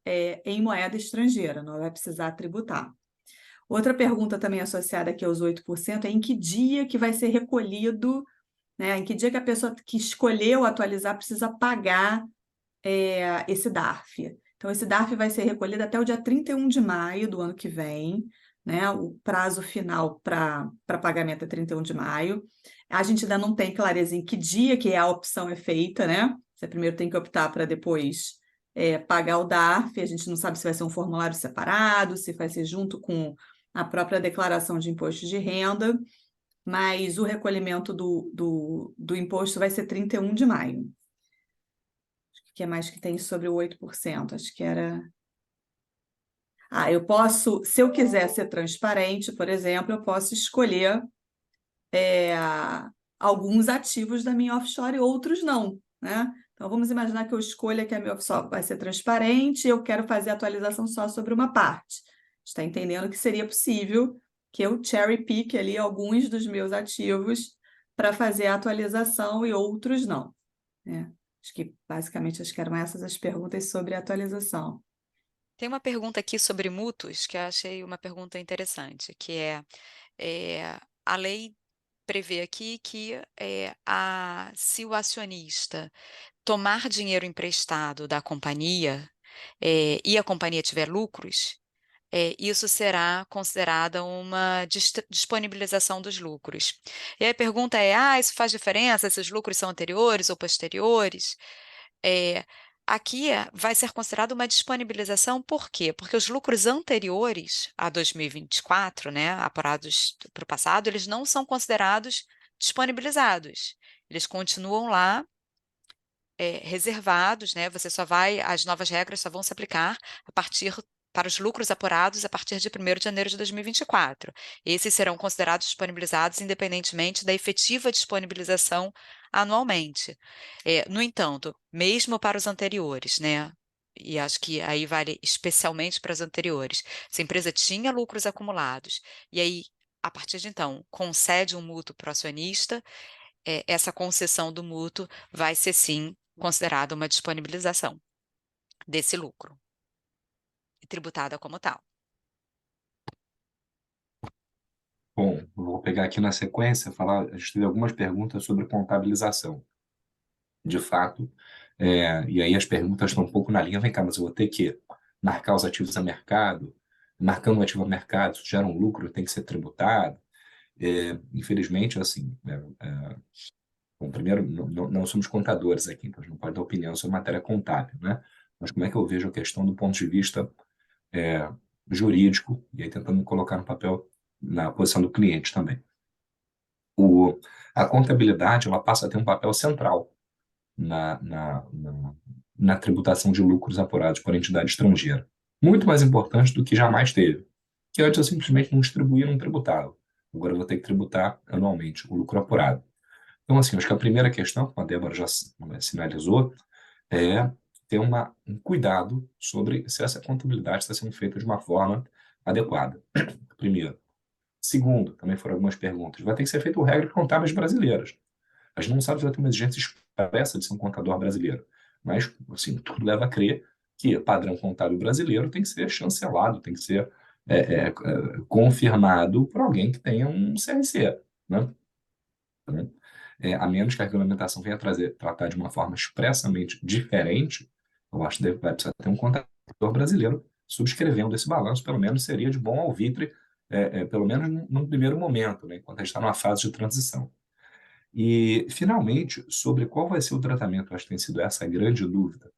em moeda estrangeira, não vai precisar tributar. Outra pergunta também associada aqui aos 8% é em que dia que vai ser recolhido, né? Em que dia que a pessoa que escolheu atualizar precisa pagar esse DARF. Então, esse DARF vai ser recolhido até o dia 31 de maio do ano que vem, né? O prazo final para pagamento é 31 de maio. A gente ainda não tem clareza em que dia que a opção é feita, né? Você primeiro tem que optar para depois pagar o DARF. A gente não sabe se vai ser um formulário separado, se vai ser junto com a própria declaração de imposto de renda, mas o recolhimento do imposto vai ser 31 de maio. O que é mais que tem sobre o 8%? Acho que era... eu posso, se eu quiser ser transparente, por exemplo, eu posso escolher alguns ativos da minha offshore e outros não, né? Então, vamos imaginar que eu escolha que a minha offshore vai ser transparente e eu quero fazer atualização só sobre uma parte. Está entendendo que seria possível que eu cherry pick ali alguns dos meus ativos para fazer a atualização e outros não, né? Acho que, basicamente, acho que eram essas as perguntas sobre a atualização. Tem uma pergunta aqui sobre mútuos que eu achei uma pergunta interessante, que a lei prevê aqui que se o acionista tomar dinheiro emprestado da companhia e a companhia tiver lucros, isso será considerada uma disponibilização dos lucros. E aí a pergunta isso faz diferença se os lucros são anteriores ou posteriores? É, aqui vai ser considerado uma disponibilização, por quê? Porque os lucros anteriores a 2024, né, apurados para o passado, eles não são considerados disponibilizados. Eles continuam lá reservados, né? As novas regras só vão se aplicar para os lucros apurados a partir de 1º de janeiro de 2024. Esses serão considerados disponibilizados independentemente da efetiva disponibilização anualmente. No entanto, mesmo para os anteriores, né? E acho que aí vale especialmente para os anteriores. Se a empresa tinha lucros acumulados e aí, a partir de então, concede um mútuo para o acionista, essa concessão do mútuo vai ser, sim, considerada uma disponibilização desse lucro e tributada como tal. Bom, eu vou pegar aqui na sequência, a gente teve algumas perguntas sobre contabilização. De fato, e aí as perguntas estão um pouco na linha, vem cá, mas eu vou ter que marcar os ativos a mercado, marcando o ativo a mercado, isso gera um lucro, tem que ser tributado. Infelizmente, assim, bom, primeiro, não somos contadores aqui, então a gente não pode dar opinião sobre matéria contábil, né? Mas como é que eu vejo a questão do ponto de vista jurídico, e aí tentando colocar no papel, na posição do cliente também. A contabilidade, ela passa a ter um papel central na tributação de lucros apurados por entidade estrangeira. Muito mais importante do que jamais teve. Que antes eu simplesmente não distribuía, não tributava. Agora eu vou ter que tributar anualmente o lucro apurado. Então, assim, acho que a primeira questão, como a Débora já sinalizou, é ter um cuidado sobre se essa contabilidade está sendo feita de uma forma adequada. Primeiro. Segundo, também foram algumas perguntas, vai ter que ser feito regras contábeis brasileiras. A gente não sabe se vai ter uma exigência expressa de ser um contador brasileiro, mas, assim, tudo leva a crer que o padrão contábil brasileiro tem que ser chancelado, tem que ser confirmado por alguém que tenha um CRC, né? Então, a menos que a regulamentação venha tratar de uma forma expressamente diferente, eu acho que vai precisar ter um contador brasileiro subscrevendo esse balanço, pelo menos seria de bom alvitre, pelo menos num primeiro momento, né, enquanto a gente está numa fase de transição. E, finalmente, sobre qual vai ser o tratamento, acho que tem sido essa a grande dúvida,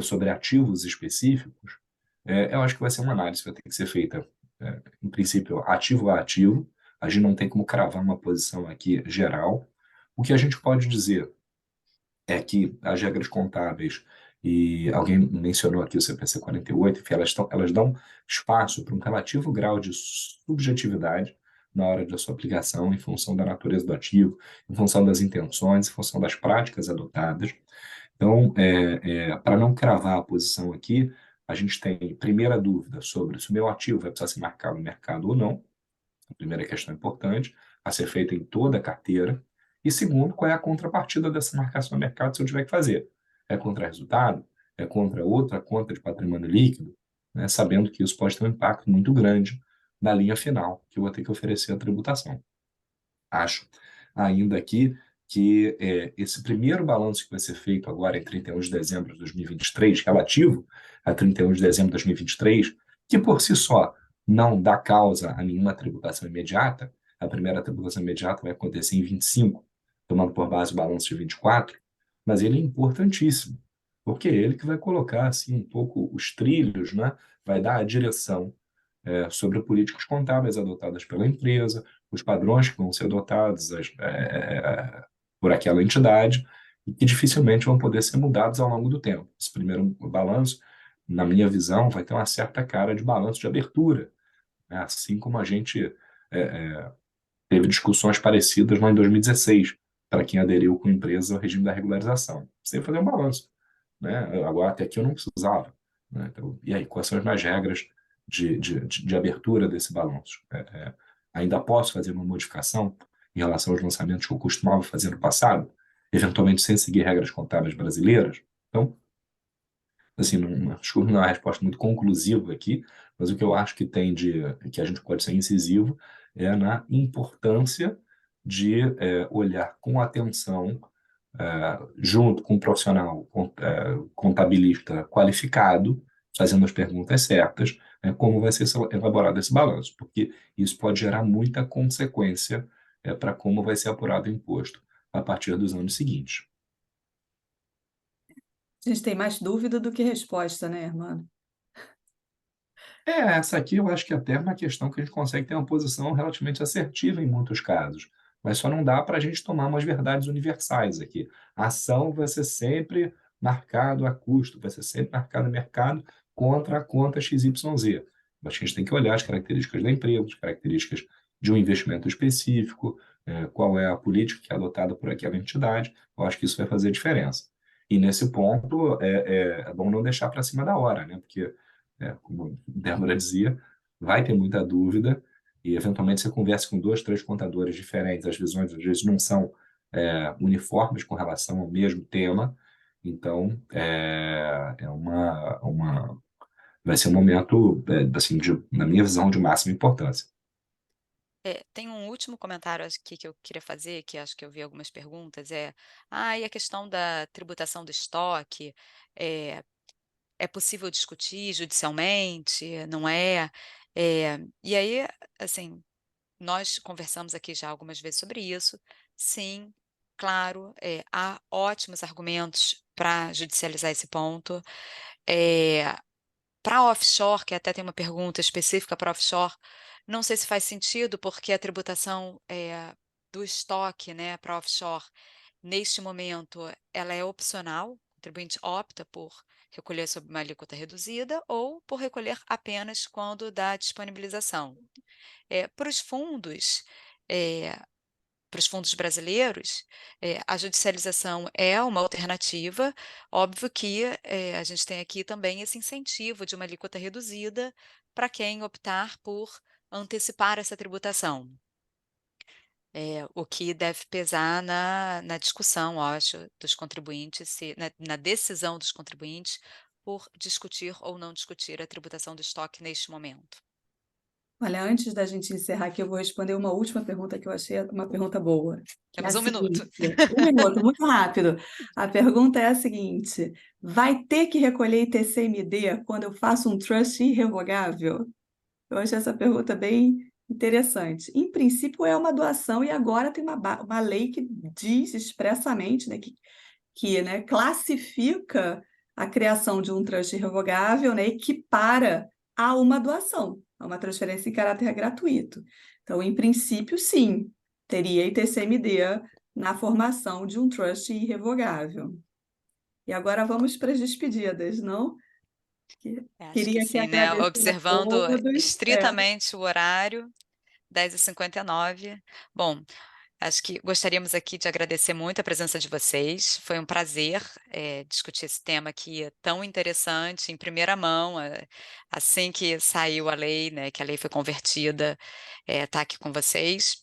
sobre ativos específicos, eu acho que vai ser uma análise que vai ter que ser feita, em princípio, ativo a ativo. A gente não tem como cravar uma posição aqui geral. O que a gente pode dizer é que as regras contábeis, e alguém mencionou aqui o CPC 48, enfim, elas dão espaço para um relativo grau de subjetividade na hora da sua aplicação, em função da natureza do ativo, em função das intenções, em função das práticas adotadas. Então, para não cravar a posição aqui, a gente tem primeira dúvida sobre se o meu ativo vai precisar ser marcado no mercado ou não. A primeira questão importante, a ser feita em toda a carteira. E segundo, qual é a contrapartida dessa marcação no mercado se eu tiver que fazer? É contra resultado? É contra outra conta de patrimônio líquido? Né? Sabendo que isso pode ter um impacto muito grande na linha final que eu vou ter que oferecer a tributação. Acho ainda aqui que esse primeiro balanço que vai ser feito agora em 31 de dezembro de 2023, relativo a 31 de dezembro de 2023, que por si só não dá causa a nenhuma tributação imediata, a primeira tributação imediata vai acontecer em 25, tomando por base o balanço de 24, mas ele é importantíssimo, porque é ele que vai colocar assim, um pouco os trilhos, né? Vai dar a direção sobre políticas contábeis adotadas pela empresa, os padrões que vão ser adotados por aquela entidade e que dificilmente vão poder ser mudados ao longo do tempo. Esse primeiro balanço na minha visão, vai ter uma certa cara de balanço de abertura, né? Assim como a gente teve discussões parecidas lá em 2016, para quem aderiu com a empresa ao regime da regularização. Você ia fazer um balanço, né? Agora, até aqui eu não precisava, né? Então, e aí, quais são as minhas regras de abertura desse balanço? Ainda posso fazer uma modificação em relação aos lançamentos que eu costumava fazer no passado, eventualmente sem seguir regras contábeis brasileiras? Então, assim, desculpa, não é uma resposta muito conclusiva aqui, mas o que eu acho que tem que a gente pode ser incisivo é na importância de olhar com atenção, junto com um profissional contabilista qualificado, fazendo as perguntas certas, né, como vai ser elaborado esse balanço, porque isso pode gerar muita consequência para como vai ser apurado o imposto a partir dos anos seguintes. A gente tem mais dúvida do que resposta, né, irmão? Essa aqui eu acho que até é uma questão que a gente consegue ter uma posição relativamente assertiva em muitos casos, mas só não dá para a gente tomar umas verdades universais aqui. A ação vai ser sempre marcado a custo, vai ser sempre marcado no mercado contra a conta XYZ. Mas a gente tem que olhar as características da empresa, as características de um investimento específico, qual é a política que é adotada por aquela entidade. Eu acho que isso vai fazer diferença. E nesse ponto é bom não deixar para cima da hora, né? Porque como Débora dizia, vai ter muita dúvida e, eventualmente, você conversa com dois, três contadores diferentes, as visões, às vezes, não são uniformes com relação ao mesmo tema, então, vai ser um momento, assim, na minha visão, de máxima importância. Tem um último comentário aqui que eu queria fazer, que acho que eu vi algumas perguntas, e a questão da tributação do estoque, é, é possível discutir judicialmente, não é? E aí, assim, nós conversamos aqui já algumas vezes sobre isso. Sim, claro, há ótimos argumentos para judicializar esse ponto. Para offshore, que até tem uma pergunta específica para offshore, não sei se faz sentido, porque a tributação do estoque, né, para offshore, neste momento, ela é opcional. O contribuinte opta por recolher sob uma alíquota reduzida ou por recolher apenas quando dá disponibilização. Para os fundos, eh, para os fundos brasileiros, a judicialização é uma alternativa. Óbvio que a gente tem aqui também esse incentivo de uma alíquota reduzida para quem optar por antecipar essa tributação. O que deve pesar na discussão, eu acho, dos contribuintes, na decisão dos contribuintes por discutir ou não discutir a tributação do estoque neste momento. Olha, antes da gente encerrar aqui, eu vou responder uma última pergunta que eu achei uma pergunta boa, que é a Temos um minuto. seguinte, um minuto, muito rápido. A pergunta é a seguinte: vai ter que recolher ITCMD quando eu faço um trust irrevogável? Eu achei essa pergunta bem interessante. Em princípio, é uma doação, e agora tem uma lei que diz expressamente, né, que classifica a criação de um trust irrevogável, né, equipara a uma doação, a uma transferência em caráter gratuito. Então, em princípio, sim, teria ITCMD na formação de um trust irrevogável. E agora vamos para as despedidas, não? Acho que Queria aqui sim, né? agradecer a Observando todos. estritamente o horário, 10h59. Bom, acho que gostaríamos aqui de agradecer muito a presença de vocês. Foi um prazer discutir esse tema aqui tão interessante, em primeira mão, assim que saiu a lei, né, que a lei foi convertida, estar aqui com vocês.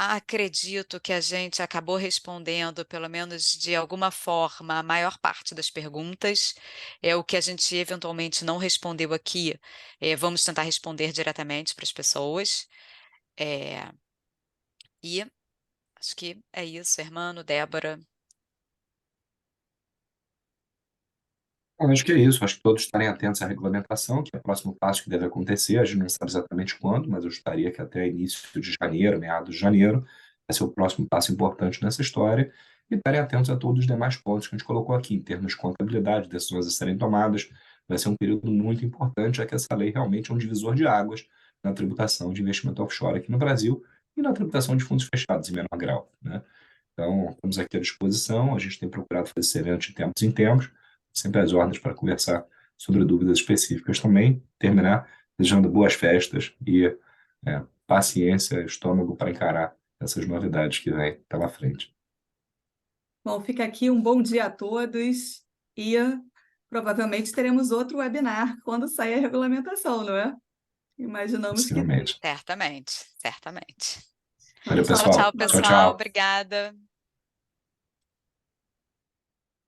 Acredito que a gente acabou respondendo, pelo menos de alguma forma, a maior parte das perguntas. O que a gente eventualmente não respondeu aqui, vamos tentar responder diretamente para as pessoas. É, e acho que é isso, Hermano, Débora. Eu acho que é isso, acho que todos estarem atentos à regulamentação, que é o próximo passo que deve acontecer, a gente não sabe exatamente quando, mas eu estaria que até início de janeiro, meados de janeiro, vai ser o próximo passo importante nessa história, e estarem atentos a todos os demais pontos que a gente colocou aqui, em termos de contabilidade, decisões a serem tomadas, vai ser um período muito importante, já que essa lei realmente é um divisor de águas na tributação de investimento offshore aqui no Brasil e na tributação de fundos fechados em menor grau, né? Então, estamos aqui à disposição, a gente tem procurado fazer semelhante de tempos em tempos. sempre às ordens para conversar sobre dúvidas específicas também. Terminar desejando boas festas e paciência, estômago para encarar essas novidades que vêm pela frente. Bom, fica aqui um bom dia a todos e provavelmente teremos outro webinar quando sair a regulamentação, não é? Imaginamos que Possivelmente. Certamente, certamente. Valeu, Tchau, pessoal. Tchau, Tchau, pessoal. tchau. Obrigada.